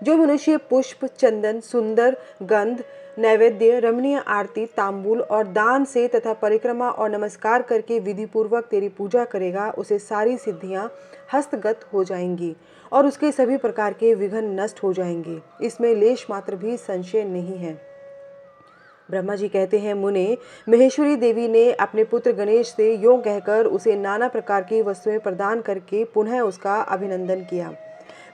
जो मनुष्य पुष्प, चंदन, सुंदर गंध, नैवेद्य, रमणीय आरती, तांबूल और दान से तथा परिक्रमा और नमस्कार करके विधि पूर्वक तेरी पूजा करेगा, उसे सारी सिद्धियां हस्तगत हो जाएंगी और उसके सभी प्रकार के विघ्न नष्ट हो जाएंगे। इसमें लेश मात्र भी संशय नहीं है। ब्रह्मा जी कहते हैं, मुने, महेश्वरी देवी ने अपने पुत्र गणेश से यों कहकर उसे नाना प्रकार की वस्तुएं प्रदान करके पुनः उसका अभिनंदन किया।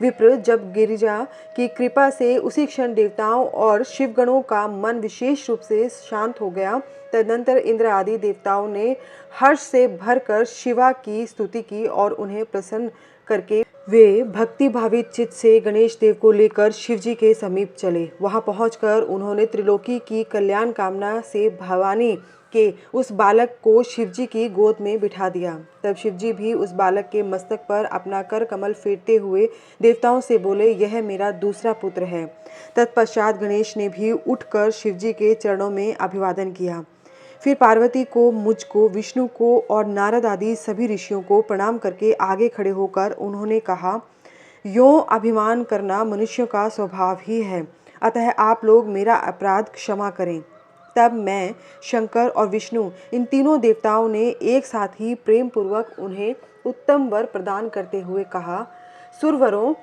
विप्र, जब गिरिजा की कृपा से उसी क्षण देवताओं और शिवगणों का मन विशेष रूप से शांत हो गया, तदनंतर इंद्र आदि देवताओं ने हर्ष से भरकर शिवा की स्तुति की और उन्हें प्रसन्न करके वे भक्ति भावित चित्त से गणेश देव को लेकर शिवजी के समीप चले। वहां पहुंचकर उन्होंने त्रिलोकी की कल्याण कामना से भवानी के उस बालक को शिवजी की गोद में बिठा दिया। तब शिवजी भी उस बालक के मस्तक पर अपना कर कमल फेरते हुए देवताओं से बोले, यह मेरा दूसरा पुत्र है। तत्पश्चात गणेश ने भी उठकर शिवजी के चरणों में अभिवादन किया। फिर पार्वती को, मुझको, विष्णु को और नारद आदि सभी ऋषियों को प्रणाम करके आगे खड़े होकर उन्होंने कहा, यों अभिमान करना मनुष्यों का स्वभाव ही है, अतः आप लोग मेरा अपराध क्षमा करें। तब मैं, शंकर और विष्णु इन तीनों देवताओं ने एक साथ ही प्रेम पूर्वक उन्हें उत्तम वर प्रदान करते हुए कहा, सुरवरों,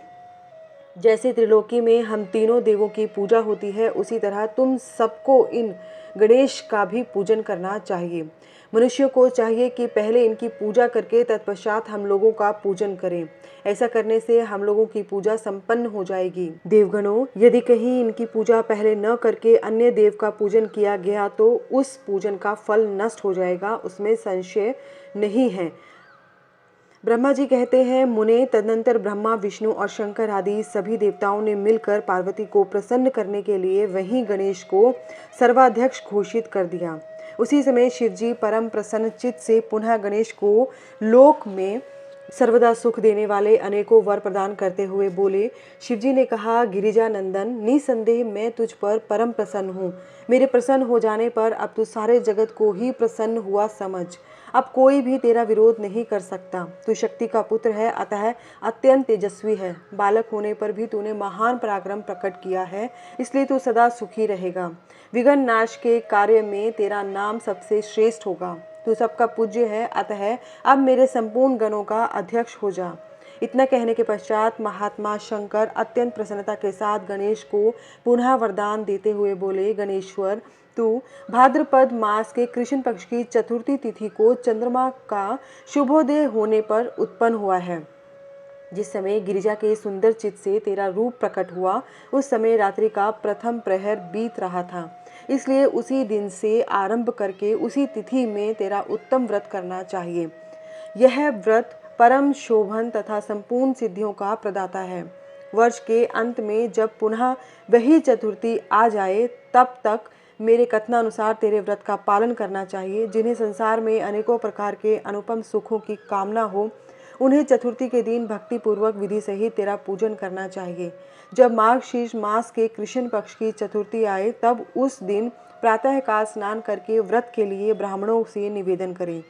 जैसे त्रिलोकी में हम तीनों देवों की पूजा होती है, उसी तरह तुम सबको इन गणेश का भी पूजन करना चाहिए। मनुष्यों को चाहिए कि पहले इनकी पूजा करके तत्पश्चात हम लोगों का पूजन करें। ऐसा करने से हम लोगों की पूजा संपन्न हो जाएगी। देवगणों, यदि कहीं इनकी पूजा पहले न करके अन्य देव का पूजन किया गया तो उस पूजन का फल नष्ट हो जाएगा, उसमें संशय नहीं है। ब्रह्मा जी कहते हैं, मुने, तदनंतर ब्रह्मा, विष्णु और शंकर आदि सभी देवताओं ने मिलकर पार्वती को प्रसन्न करने के लिए वहीं गणेश को सर्वाध्यक्ष घोषित कर दिया। उसी समय शिवजी परम प्रसन्न चित्त से पुनः गणेश को लोक में सर्वदा सुख देने वाले अनेकों वर प्रदान करते हुए बोले। शिवजी ने कहा, गिरिजा नंदन, निसंदेह मैं तुझ पर परम प्रसन्न हूँ। मेरे प्रसन्न हो जाने पर अब तू सारे जगत को ही प्रसन्न हुआ समझ। अब कोई भी तेरा विरोध नहीं कर सकता। तू शक्ति का पुत्र है, अतः अत्यंत तेजस्वी है। बालक होने पर भी तूने महान पराक्रम प्रकट किया है, इसलिए तू सदा सुखी रहेगा। विघ्न नाश के कार्य में तेरा नाम सबसे श्रेष्ठ होगा। तू सबका पूज्य है, अतः अब मेरे संपूर्ण गणों का अध्यक्ष हो जा। इतना कहने के पश्चात महात्मा शंकर अत्यंत प्रसन्नता के साथ गणेश को पुनः वरदान देते हुए बोले, गणेश्वर, तू भाद्रपद मास के कृष्ण पक्ष की चतुर्थी तिथि को चंद्रमा का शुभोदय होने पर उत्पन्न हुआ है। जिस समय गिरिजा के सुंदर चित्त से तेरा रूप प्रकट हुआ, उस समय रात्रि का प्रथम प्रहर बीत रहा था। इसलिए उसी दिन से आरंभ करके उसी तिथि में तेरा उत्तम व्रत करना चाहिए। यह व्रत परम शोभन तथा संपूर्ण सिद्धियों का प्रदाता है। वर्ष के अंत में जब पुनः वही चतुर्थी आ जाए, तब तक मेरे कथनानुसार तेरे व्रत का पालन करना चाहिए। जिन्हें संसार में अनेकों प्रकार के अनुपम सुखों की कामना हो, उन्हें चतुर्थी के दिन भक्ति पूर्वक विधि सहित तेरा पूजन करना चाहिए। जब मार्गशीर्ष मास के कृष्ण पक्ष की चतुर्थी आए, तब उस दिन प्रातःकाल स्नान करके व्रत के लिए ब्राह्मणों से निवेदन करें।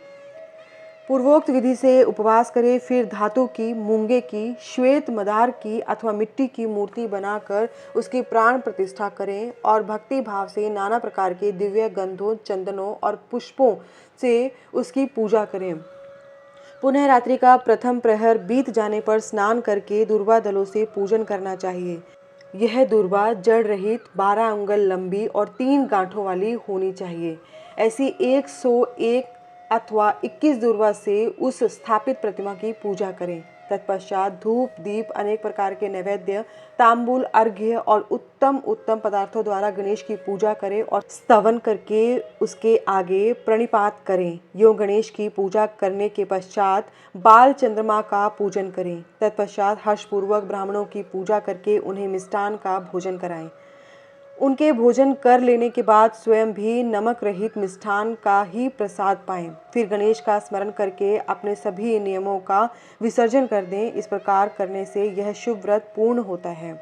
पूर्वोक्त विधि से उपवास करें। फिर धातु की, मूंगे की, श्वेत मदार की अथवा मिट्टी की मूर्ति बनाकर उसकी प्राण प्रतिष्ठा करें और भक्ति भाव से नाना प्रकार के दिव्य गंधों, चंदनों और पुष्पों से उसकी पूजा करें। पुनः रात्रि का प्रथम प्रहर बीत जाने पर स्नान करके दूर्वा दलों से पूजन करना चाहिए। यह दूर्वा जड़ रहित, 12 अंगुल लंबी और 3 गांठों वाली होनी चाहिए। ऐसी 101 अथवा 21 दूर्वा से उस स्थापित प्रतिमा की पूजा करें। तत्पश्चात धूप, दीप, अनेक प्रकार के नैवेद्य, तांबूल, अर्घ्य और उत्तम उत्तम पदार्थों द्वारा गणेश की पूजा करें और स्तवन करके उसके आगे प्रणिपात करें। यों गणेश की पूजा करने के पश्चात बाल चंद्रमा का पूजन करें। तत्पश्चात हर्षपूर्वक ब्राह्मणों की पूजा करके उन्हें मिष्टान का भोजन कराएं। उनके भोजन कर लेने के बाद स्वयं भी नमक रहित मिष्ठान का ही प्रसाद पाएं। फिर गणेश का स्मरण करके अपने सभी नियमों का विसर्जन कर दें। इस प्रकार करने से यह शुभ व्रत पूर्ण होता है।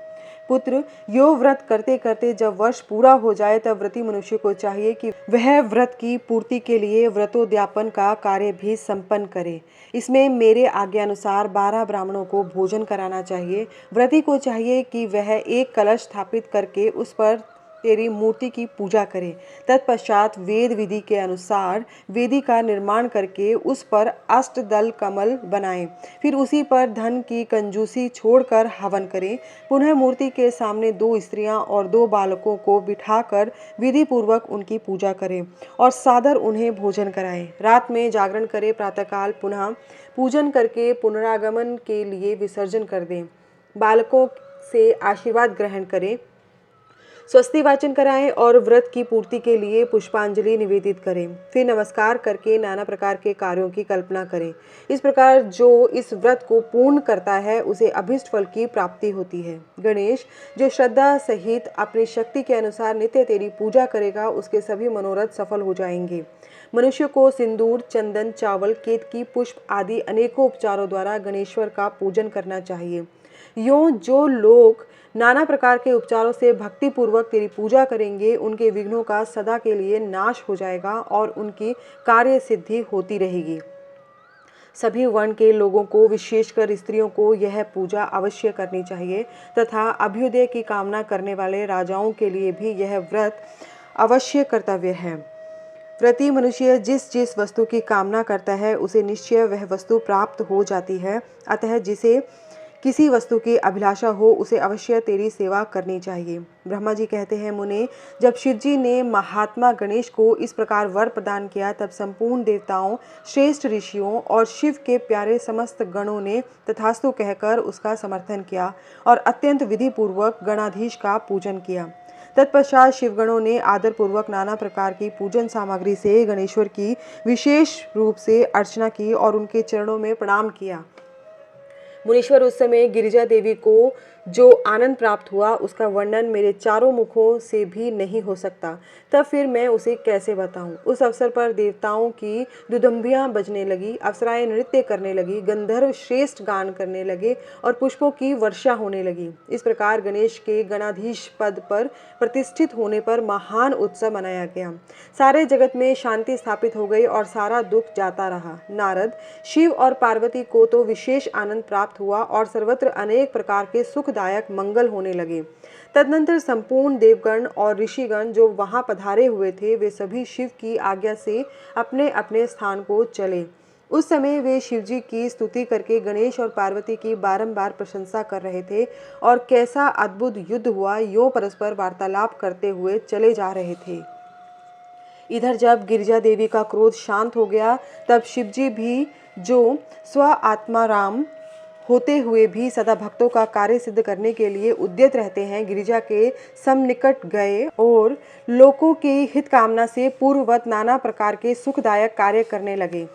पुत्र, यो व्रत करते करते जब वर्ष पूरा हो जाए, तब व्रती मनुष्य को चाहिए कि वह व्रत की पूर्ति के लिए व्रतोद्यापन का कार्य भी संपन्न करे। इसमें मेरे आज्ञानुसार 12 ब्राह्मणों को भोजन कराना चाहिए। व्रती को चाहिए कि वह एक कलश स्थापित करके उस पर तेरी मूर्ति की पूजा करे। तत्पश्चात वेद विधि के अनुसार वेदी का निर्माण करके उस पर अष्टदल कमल बनाएं। फिर उसी पर धन की कंजूसी छोड़कर हवन करें। पुनः मूर्ति के सामने 2 स्त्रियां और 2 बालकों को बिठाकर विधि पूर्वक उनकी पूजा करें और सादर उन्हें भोजन कराएं। रात में जागरण करें। प्रातःकाल पुनः पूजन करके पुनरागमन के लिए विसर्जन कर दें। बालकों से आशीर्वाद ग्रहण करें। स्वस्ति वाचन कराएं और व्रत की पूर्ति के लिए पुष्पांजलि निवेदित करें। फिर नमस्कार करके नाना प्रकार के कार्यों की कल्पना करें। इस प्रकार जो इस व्रत को पूर्ण करता है उसे अभीष्ट फल की प्राप्ति होती है। गणेश, जो श्रद्धा सहित अपनी शक्ति के अनुसार नित्य तेरी पूजा करेगा उसके सभी मनोरथ सफल हो जाएंगे। मनुष्य को सिंदूर, चंदन, चावल, केतकी, पुष्प आदि अनेकों उपचारों द्वारा गणेश्वर का पूजन करना चाहिए। यूँ जो लोग नाना प्रकार के उपचारों से भक्ति पूर्वक तेरी पूजा करेंगे उनके विघ्नों का सदा के लिए नाश हो जाएगा और उनकी कार्य सिद्धि होती रहेगी। सभी वर्ण के लोगों को, विशेषकर स्त्रियों को यह पूजा अवश्य करनी चाहिए तथा अभ्युदय की कामना करने वाले राजाओं के लिए भी यह व्रत अवश्य कर्तव्य है। व्रती मनुष्य जिस जिस वस्तु की कामना करता है उसे निश्चय वह वस्तु प्राप्त हो जाती है। अतः जिसे किसी वस्तु की अभिलाषा हो उसे अवश्य तेरी सेवा करनी चाहिए। ब्रह्मा जी कहते हैं, मुने, जब शिव जी ने महात्मा गणेश को इस प्रकार वर प्रदान किया तब संपूर्ण देवताओं, श्रेष्ठ ऋषियों और शिव के प्यारे समस्त गणों ने तथास्तु कहकर उसका समर्थन किया और अत्यंत विधि पूर्वक गणाधीश का पूजन किया। तत्पश्चात शिवगणों ने आदरपूर्वक नाना प्रकार की पूजन सामग्री से गणेश्वर की विशेष रूप से अर्चना की और उनके चरणों में प्रणाम किया। मुनीश्वर, उस समय गिरिजा देवी को जो आनंद प्राप्त हुआ उसका वर्णन मेरे चारों मुखों से भी नहीं हो सकता। तब फिर मैं उसे कैसे बताऊं। उस अवसर पर देवताओं की दुदुम्बियां बजने लगी, अप्सराएं नृत्य करने लगी, गंधर्व श्रेष्ठ गान करने लगे और पुष्पों की वर्षा होने लगी। इस प्रकार गणेश के गणाधीश पद पर प्रतिष्ठित होने पर महान उत्सव मनाया गया। सारे जगत में शांति स्थापित हो गई और सारा दुख जाता रहा। नारद, शिव और पार्वती को तो विशेष आनंद प्राप्त हुआ और सर्वत्र अनेक प्रकार के सुखदायक मंगल होने लगे। तदनंतर संपूर्ण देवगण और ऋषिगण जो वहां पधारे हुए थे वे सभी शिव की आज्ञा से अपने अपने स्थान को चले। उस समय वे शिवजी की स्तुति करके गणेश और पार्वती की बारंबार प्रशंसा कर रहे थे और कैसा अद्भुत युद्ध हुआ यो परस्पर वार्तालाप करते हुए चले जा रहे थे। इधर जब गिरिजा देवी का क्रोध शांत हो गया तब शिवजी भी, जो स्व आत्माराम होते हुए भी सदा भक्तों का कार्य सिद्ध करने के लिए उद्यत रहते हैं, गिरिजा के समनिकट गए और लोगों के हित कामना से पूर्ववत नाना प्रकार के सुखदायक कार्य करने लगे।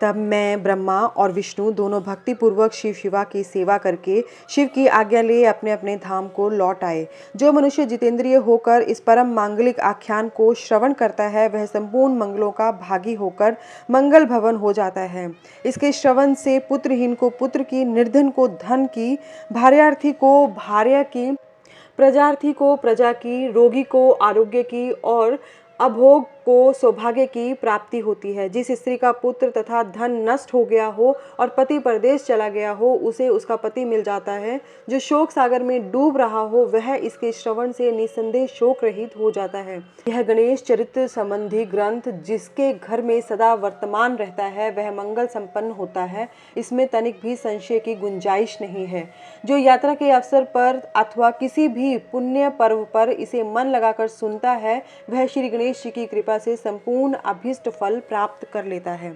तब मैं, ब्रह्मा और विष्णु दोनों भक्ति पूर्वक शिव शिवा की सेवा करके शिव की आज्ञा ले अपने अपने धाम को लौट आए। जो मनुष्य जितेंद्रिय होकर इस परम मांगलिक आख्यान को श्रवण करता है वह संपूर्ण मंगलों का भागी होकर मंगल भवन हो जाता है। इसके श्रवण से पुत्रहीन को पुत्र की, निर्धन को धन की, भार्यार्थी को भार्या की, प्रजार्थी को प्रजा की, रोगी को आरोग्य की और अभोग को सौभाग्य की प्राप्ति होती है। जिस स्त्री का पुत्र तथा धन नष्ट हो गया हो और पति परदेश चला गया हो उसे उसका पति मिल जाता है। जो शोक सागर में डूब रहा हो वह इसके श्रवण से निसंदेह शोक रहित हो जाता है। यह गणेश चरित्र संबंधी ग्रंथ जिसके घर में सदा वर्तमान रहता है वह मंगल संपन्न होता है, इसमें तनिक भी संशय की गुंजाइश नहीं है। जो यात्रा के अवसर पर अथवा किसी भी पुण्य पर्व पर इसे मन लगाकर सुनता है वह श्री गणेश जी की कृपा से संपूर्ण अभीष्ट फल प्राप्त कर लेता है।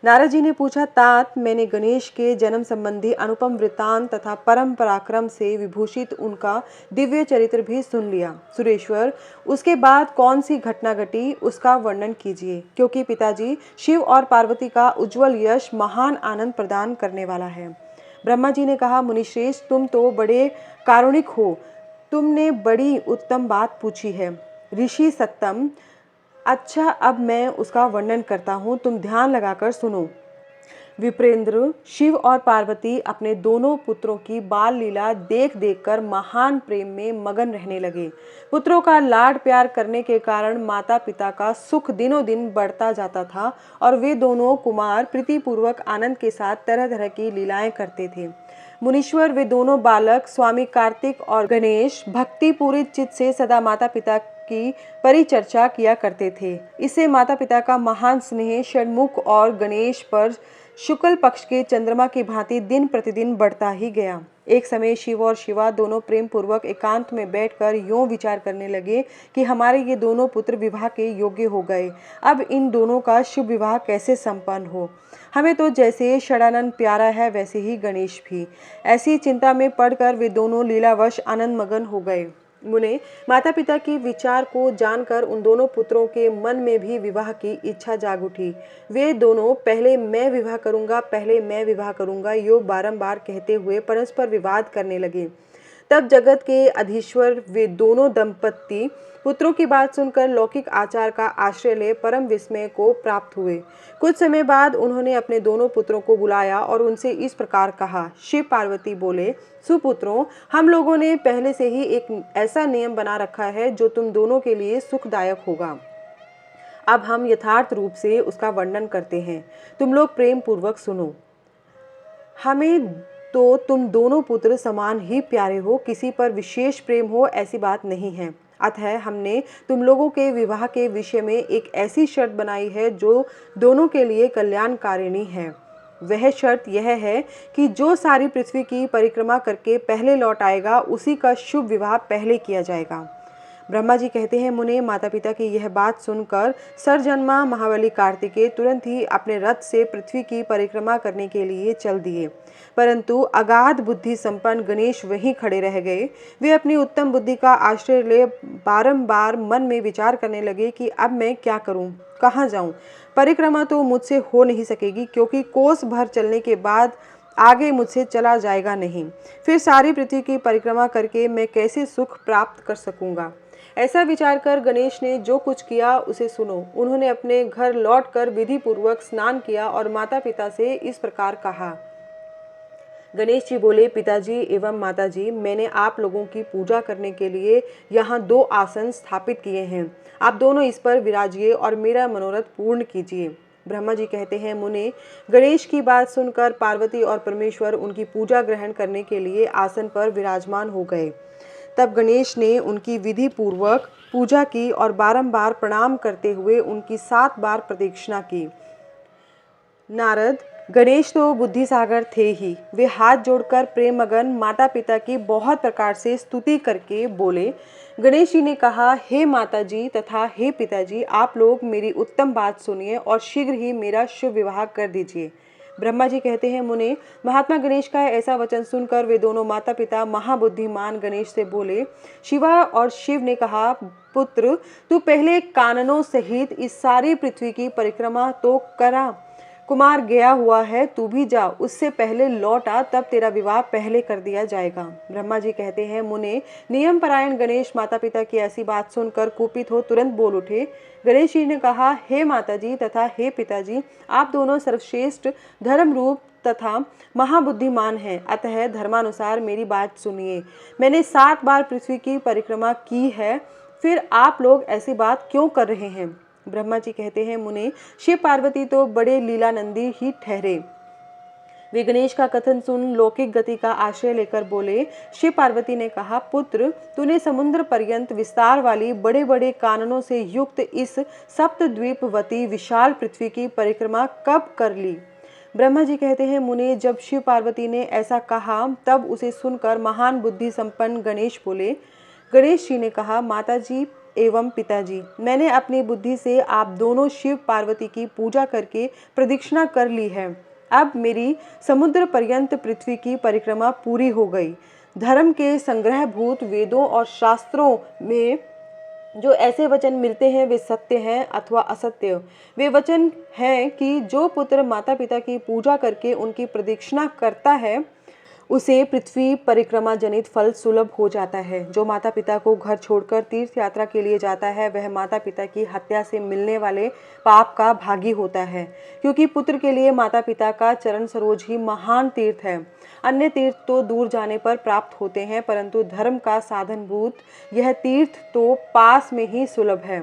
नारद जी ने पूछा, तात, मैंने गणेश के जन्म संबंधी अनुपम वृत्तांत तथा परम पराक्रम से विभूषित उनका दिव्य चरित्र भी सुन लिया। सुरेश्वर, उसके बाद कौन सी घटना घटी उसका वर्णन कीजिए, क्योंकि पिताजी शिव और पार्वती का उज्जवल यश महान आनंद प्रदान करने वाला है। ब्रह्मा जी ने कहा, मुनिश्रेष्ठ, तुम तो बड़े कारुणिक हो, तुमने बड़ी उत्तम बात पूछी है। ऋषि सत्तम, अच्छा, अब मैं उसका वर्णन करता हूँ, तुम ध्यान लगाकर सुनो। विप्रेंद्र, शिव और पार्वती अपने दोनों पुत्रों की बाल लीला देख देखकर महान प्रेम में मगन रहने लगे। पुत्रों का लाड प्यार करने के कारण माता पिता का सुख दिनों दिन बढ़ता जाता था और वे दोनों कुमार प्रीतिपूर्वक आनंद के साथ तरह तरह की लीलाएं करते थे। मुनीश्वर, वे दोनों बालक स्वामी कार्तिक और गणेश भक्ति पूरी चित्त से सदा माता पिता की परिचर्चा किया करते थे। इससे माता पिता का महान स्नेह षण्मुख और गणेश पर शुक्ल पक्ष के चंद्रमा की भांति दिन प्रतिदिन बढ़ता ही गया। एक समय शिव और शिवा दोनों प्रेम पूर्वक एकांत में बैठकर यूं विचार करने लगे कि हमारे ये दोनों पुत्र विवाह के योग्य हो गए, अब इन दोनों का शुभ विवाह कैसे संपन्न हो। हमें तो जैसे षडानंद प्यारा है वैसे ही गणेश भी। ऐसी चिंता में पड़कर वे दोनों लीलावश आनंद मगन हो गए। मुने, माता पिता की विचार को जानकर उन दोनों पुत्रों के मन में भी विवाह की इच्छा जाग उठी। वे दोनों पहले मैं विवाह करूंगा, पहले मैं विवाह करूंगा यो बारंबार कहते हुए परस्पर विवाद करने लगे। तब जगत के अधीश्वर वे दोनों दंपत्ति पुत्रों की बात सुनकर लौकिक आचार का आश्रय ले परम विस्मय को प्राप्त हुए। कुछ समय बाद उन्होंने अपने दोनों पुत्रों को बुलाया और उनसे इस प्रकार कहा। शिव पार्वती बोले, सुपुत्रों, हम लोगों ने पहले से ही एक ऐसा नियम बना रखा है जो तुम दोनों के लिए सुखदायक होगा। अब हम यथार्थ रूप से उसका वर्णन करते हैं, तुम लोग प्रेम पूर्वक सुनो। हमें तो तुम दोनों पुत्र समान ही प्यारे हो, किसी पर विशेष प्रेम हो ऐसी बात नहीं है। अतः हमने तुम लोगों के विवाह के विषय में एक ऐसी शर्त बनाई है जो दोनों के लिए कल्याणकारिणी है। वह शर्त यह है कि जो सारी पृथ्वी की परिक्रमा करके पहले लौट आएगा उसी का शुभ विवाह पहले किया जाएगा। ब्रह्मा जी कहते हैं, मुने, माता पिता की यह बात सुनकर सरजन्मा महाबली कार्तिकेय तुरंत ही अपने रथ से पृथ्वी की परिक्रमा करने के लिए चल दिए, परंतु अगाध बुद्धि संपन्न गणेश वहीं खड़े रह गए। वे अपनी उत्तम बुद्धि का आश्रय ले बारंबार मन में विचार करने लगे कि अब मैं क्या करूं, कहाँ जाऊं। परिक्रमा तो मुझसे हो नहीं सकेगी, क्योंकि कोस भर चलने के बाद आगे मुझसे चला जाएगा नहीं। फिर सारी पृथ्वी की परिक्रमा करके मैं कैसे सुख प्राप्त कर सकूंगा। ऐसा विचार कर गणेश ने जो कुछ किया उसे सुनो। उन्होंने अपने घर लौटकर विधि पूर्वक स्नान किया और माता पिता से इस प्रकार कहा। गणेश जी बोले, पिताजी एवं माताजी, मैंने आप लोगों की पूजा करने के लिए यहाँ 2 आसन स्थापित किए हैं। आप दोनों इस पर विराजिए और मेरा मनोरथ पूर्ण कीजिए। ब्रह्मा जी कहते हैं, मुने, गणेश की बात सुनकर पार्वती और परमेश्वर उनकी पूजा ग्रहण करने के लिए आसन पर विराजमान हो गए। तब गणेश ने उनकी विधि पूर्वक पूजा की और बारंबार प्रणाम करते हुए उनकी 7 बार प्रदक्षिणा की। नारद, गणेश तो बुद्धि सागर थे ही। वे हाथ जोड़कर प्रेमगन माता पिता की बहुत प्रकार से स्तुति करके बोले। गणेश जी ने कहा, हे माता जी तथा हे पिताजी, आप लोग मेरी उत्तम बात सुनिए और शीघ्र ही मेरा शुभ विवाह कर दीजिए। ब्रह्मा जी कहते हैं, मुने, महात्मा गणेश का ऐसा वचन सुनकर वे दोनों माता पिता महाबुद्धिमान गणेश से बोले। शिवा और शिव ने कहा, पुत्र, तू पहले काननों सहित इस सारी पृथ्वी की परिक्रमा तो करा। कुमार गया हुआ है, तू भी जा, उससे पहले लौट आ, तब तेरा विवाह पहले कर दिया जाएगा। ब्रह्मा जी कहते हैं, मुने, नियम परायण गणेश माता पिता की ऐसी बात सुनकर कुपित हो तुरंत बोल उठे। गणेश जी ने कहा, हे माता जी तथा हे पिताजी, आप दोनों सर्वश्रेष्ठ धर्म रूप तथा महाबुद्धिमान हैं, अतः धर्मानुसार मेरी बात सुनिए। मैंने 7 बार पृथ्वी की परिक्रमा की है, फिर आप लोग ऐसी बात क्यों कर रहे हैं। ब्रह्मा जी कहते हैं, मुने, शिव पार्वती तो बड़े लीलानंदी ही ठहरे। वे गणेश का कथन सुन लौकिक गति का आश्रय लेकर बोले। शिव पार्वती ने कहा, पुत्र, तूने समुद्र पर्यंत विस्तार वाली बड़े बड़े काननों से युक्त इस सप्तद्वीपवती विशाल पृथ्वी की परिक्रमा कब कर ली। ब्रह्मा जी कहते हैं, मुने, जब शिव पार्वती ने ऐसा कहा तब उसे सुनकर महान बुद्धि संपन्न गणेश बोले। गणेश जी ने कहा, माता जी एवं पिताजी, मैंने अपनी बुद्धि से आप दोनों शिव पार्वती की पूजा करके प्रदक्षिणा कर ली है। अब मेरी समुद्र पर्यंत पृथ्वी की परिक्रमा पूरी हो गई। धर्म के संग्रहभूत वेदों और शास्त्रों में जो ऐसे वचन मिलते हैं वे सत्य हैं अथवा असत्य। वे वचन हैं कि जो पुत्र माता पिता की पूजा करके उनकी प्रदक्षिणा करता है उसे पृथ्वी परिक्रमा जनित फल सुलभ हो जाता है। जो माता पिता को घर छोड़कर तीर्थ यात्रा के लिए जाता है वह माता पिता की हत्या से मिलने वाले पाप का भागी होता है, क्योंकि पुत्र के लिए माता पिता का चरण सरोज ही महान तीर्थ है। अन्य तीर्थ तो दूर जाने पर प्राप्त होते हैं, परंतु धर्म का साधनभूत यह तीर्थ तो पास में ही सुलभ है।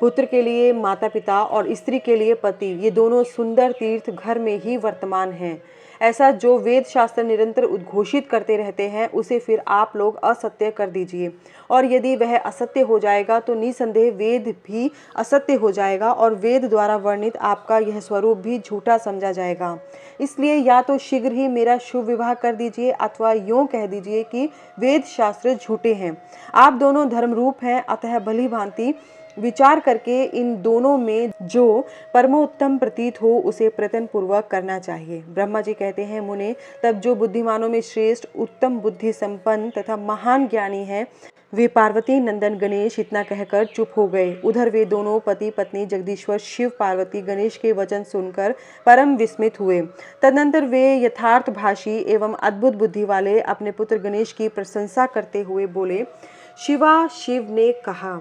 पुत्र के लिए माता पिता और स्त्री के लिए पति, ये दोनों सुंदर तीर्थ घर में ही वर्तमान हैं। ऐसा जो वेद शास्त्र निरंतर उद्घोषित करते रहते हैं उसे फिर आप लोग असत्य कर दीजिए, और यदि वह असत्य हो जाएगा तो निसंदेह वेद भी असत्य हो जाएगा और वेद द्वारा वर्णित आपका यह स्वरूप भी झूठा समझा जाएगा। इसलिए या तो शीघ्र ही मेरा शुभ विवाह कर दीजिए अथवा यूँ कह दीजिए कि वेद शास्त्र झूठे हैं। आप दोनों धर्मरूप हैं, अतः भली भांति विचार करके इन दोनों में जो परमोत्तम प्रतीत हो उसे प्रयत्न पूर्वक करना चाहिए। ब्रह्मा जी कहते हैं, मुने, तब जो बुद्धिमानों में श्रेष्ठ उत्तम बुद्धि संपन्न तथा महान ज्ञानी है वे पार्वती नंदन गणेश इतना कहकर चुप हो गए। उधर वे दोनों पति पत्नी जगदीश्वर शिव पार्वती गणेश के वचन सुनकर परम विस्मित हुए। तदनंतर वे यथार्थभाषी एवं अद्भुत बुद्धि वाले अपने पुत्र गणेश की प्रशंसा करते हुए बोले। शिव ने कहा,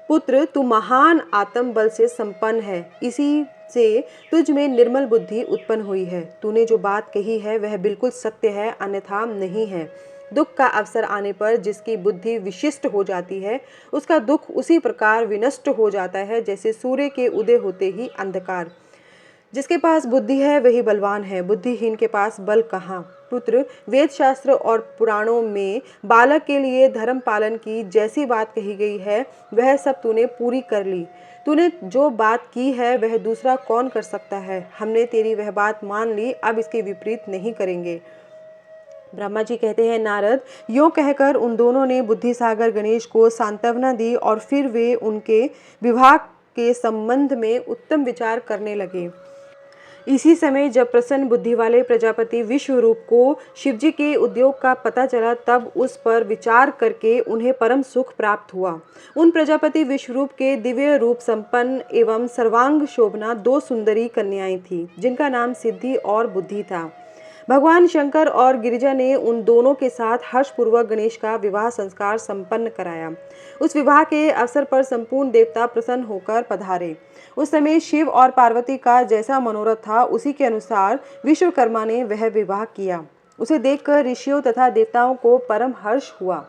पुत्र तू महान आत्म बल से संपन्न है, इसी से तुझ में निर्मल बुद्धि उत्पन्न हुई है। तूने जो बात कही है वह बिल्कुल सत्य है, अन्यथा नहीं है। दुख का अवसर आने पर जिसकी बुद्धि विशिष्ट हो जाती है उसका दुख उसी प्रकार विनष्ट हो जाता है जैसे सूर्य के उदय होते ही अंधकार। जिसके पास बुद्धि है वही बलवान है, बुद्धिहीन के पास बल कहाँ। पुत्र, वेद शास्त्र और पुराणों में बालक के लिए धर्म पालन की जैसी बात कही गई है वह सब तूने पूरी कर ली। तूने जो बात की है वह दूसरा कौन कर सकता है। हमने तेरी वह बात मान ली, अब इसके विपरीत नहीं करेंगे। ब्रह्मा जी कहते हैं, नारद, यूँ कहकर उन दोनों ने बुद्धि सागर गणेश को सांत्वना दी और फिर वे उनके विवाह के संबंध में उत्तम विचार करने लगे। इसी समय जब प्रसन्न बुद्धि वाले प्रजापति विश्वरूप को शिवजी के उद्योग का पता चला तब उस पर विचार करके उन्हें परम सुख प्राप्त हुआ। उन प्रजापति विश्वरूप के दिव्य रूप संपन्न एवं सर्वांग शोभना 2 सुंदरी कन्याएं थीं, जिनका नाम सिद्धि और बुद्धि था। भगवान शंकर और गिरिजा ने उन दोनों के साथ हर्षपूर्वक गणेश का विवाह संस्कार संपन्न कराया। उस विवाह के अवसर पर संपूर्ण देवता प्रसन्न होकर पधारे। उस समय शिव और पार्वती का जैसा मनोरथ था उसी के अनुसार विश्वकर्मा ने वह विवाह किया। उसे देखकर ऋषियों तथा देवताओं को परम हर्ष हुआ।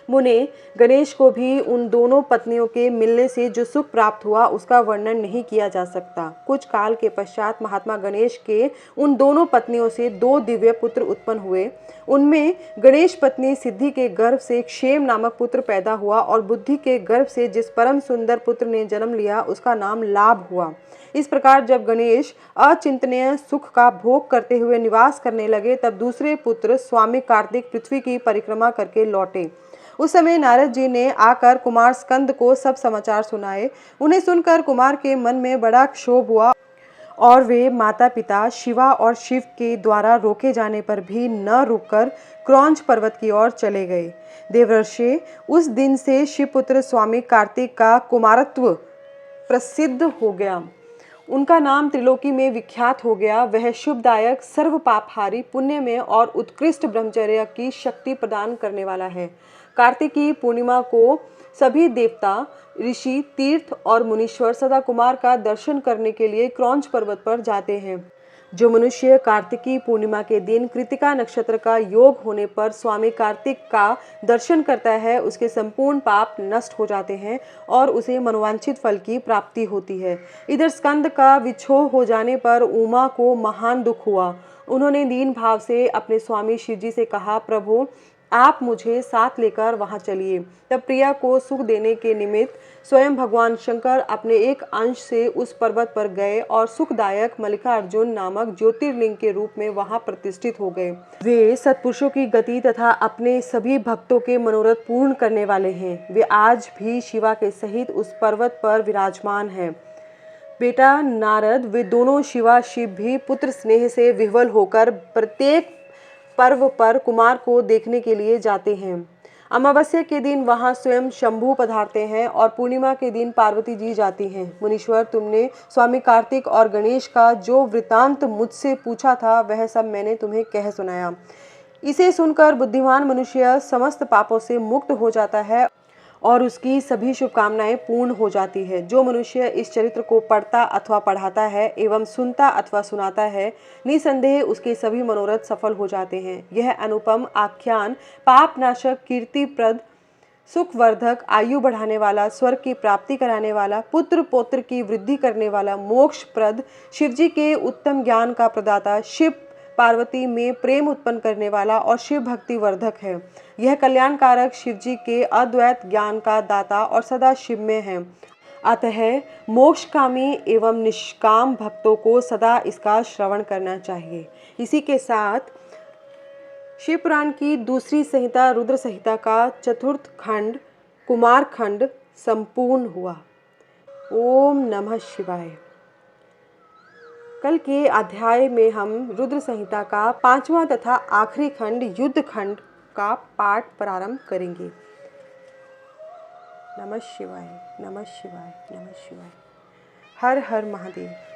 मुने, गणेश को भी उन दोनों पत्नियों के मिलने से जो सुख प्राप्त हुआ उसका वर्णन नहीं किया जा सकता। कुछ काल के पश्चात महात्मा गणेश के उन दोनों पत्नियों से 2 दिव्य पुत्र उत्पन्न हुए। उनमें गणेश पत्नी सिद्धि के गर्भ से क्षेम नामक पुत्र पैदा हुआ और बुद्धि के गर्भ से जिस परम सुंदर पुत्र ने जन्म लिया उसका नाम लाभ हुआ। इस प्रकार जब गणेश अचिंतनीय सुख का भोग करते हुए निवास करने लगे तब दूसरे पुत्र स्वामी कार्तिक पृथ्वी की परिक्रमा करके लौटे। उस समय नारद जी ने आकर कुमार स्कंद को सब समाचार सुनाए। उन्हें सुनकर कुमार के मन में बड़ा क्षोभ हुआ और वे माता पिता शिवा और शिव के द्वारा रोके जाने पर भी न रुककर क्रौंच पर्वत की ओर चले गए। देवर्षि, उस दिन से शिवपुत्र स्वामी कार्तिक का कुमारत्व प्रसिद्ध हो गया। उनका नाम त्रिलोकी में विख्यात हो गया। वह शुभदायक, सर्व पापहारी, पुण्यमय और उत्कृष्ट ब्रह्मचर्य की शक्ति प्रदान करने वाला है। कार्तिकी पूर्णिमा को सभी देवता, ऋषि, तीर्थ और मुनीश्वर सदा कुमार का दर्शन करने के लिए क्रौंच पर्वत पर जाते हैं। जो मनुष्य कार्तिकी पूर्णिमा के दिन कृतिका नक्षत्र का योग होने पर स्वामी कार्तिक का दर्शन करता है उसके संपूर्ण पाप नष्ट हो जाते हैं और उसे मनोवांछित फल की प्राप्ति होती है। इधर स्कंद का विछोह हो जाने पर उमा को महान दुख हुआ। उन्होंने दीन भाव से अपने स्वामी शिवजी से कहा, प्रभु आप मुझे साथ लेकर वहां चलिए। तब प्रिया को सुख देने के निमित्त स्वयं भगवान शंकर अपने एक अंश से उस पर्वत पर गए और सुखदायक मल्लिकार्जुन नामक ज्योतिर्लिंग के रूप में वहां प्रतिष्ठित हो गए। वे सत्पुरुषों की गति तथा अपने सभी भक्तों के मनोरथ पूर्ण करने वाले हैं। वे आज भी शिवा के सहित उस पर्वत पर विराजमान हैं। बेटा नारद, वे दोनों शिवा शिव भी पुत्र स्नेह से विह्वल होकर प्रत्येक पर्व पर कुमार को देखने के लिए जाते हैं। अमावस्या के दिन वहां स्वयं शंभु पधारते हैं और पूर्णिमा के दिन पार्वती जी जाती हैं। मुनीश्वर, तुमने स्वामी कार्तिक और गणेश का जो वृतांत मुझसे पूछा था वह सब मैंने तुम्हें कह सुनाया। इसे सुनकर बुद्धिमान मनुष्य समस्त पापों से मुक्त हो जाता है और उसकी सभी शुभकामनाएं पूर्ण हो जाती है। जो मनुष्य इस चरित्र को पढ़ता अथवा पढ़ाता है एवं सुनता अथवा सुनाता है, निसंदेह उसके सभी मनोरथ सफल हो जाते हैं। यह अनुपम आख्यान पापनाशक, कीर्तिप्रद, सुखवर्धक, आयु बढ़ाने वाला, स्वर्ग की प्राप्ति कराने वाला, पुत्र पौत्र की वृद्धि करने वाला, मोक्षप्रद, शिवजी के उत्तम ज्ञान का प्रदाता, शिव पार्वती में प्रेम उत्पन्न करने वाला और शिव भक्ति वर्धक है। यह कल्याणकारक शिवजी के अद्वैत ज्ञान का दाता और सदा शिव में है। अतः मोक्षकामी एवं निष्काम भक्तों को सदा इसका श्रवण करना चाहिए। इसी के साथ शिव पुराण की दूसरी संहिता रुद्र संहिता का चतुर्थ खंड कुमार खंड संपूर्ण हुआ। ओम नमः शिवाय। कल के अध्याय में हम रुद्र संहिता का 5वां तथा आखिरी खंड युद्ध खंड का पाठ प्रारंभ करेंगे। नमः शिवाय, नमः शिवाय, नमः शिवाय। हर हर महादेव।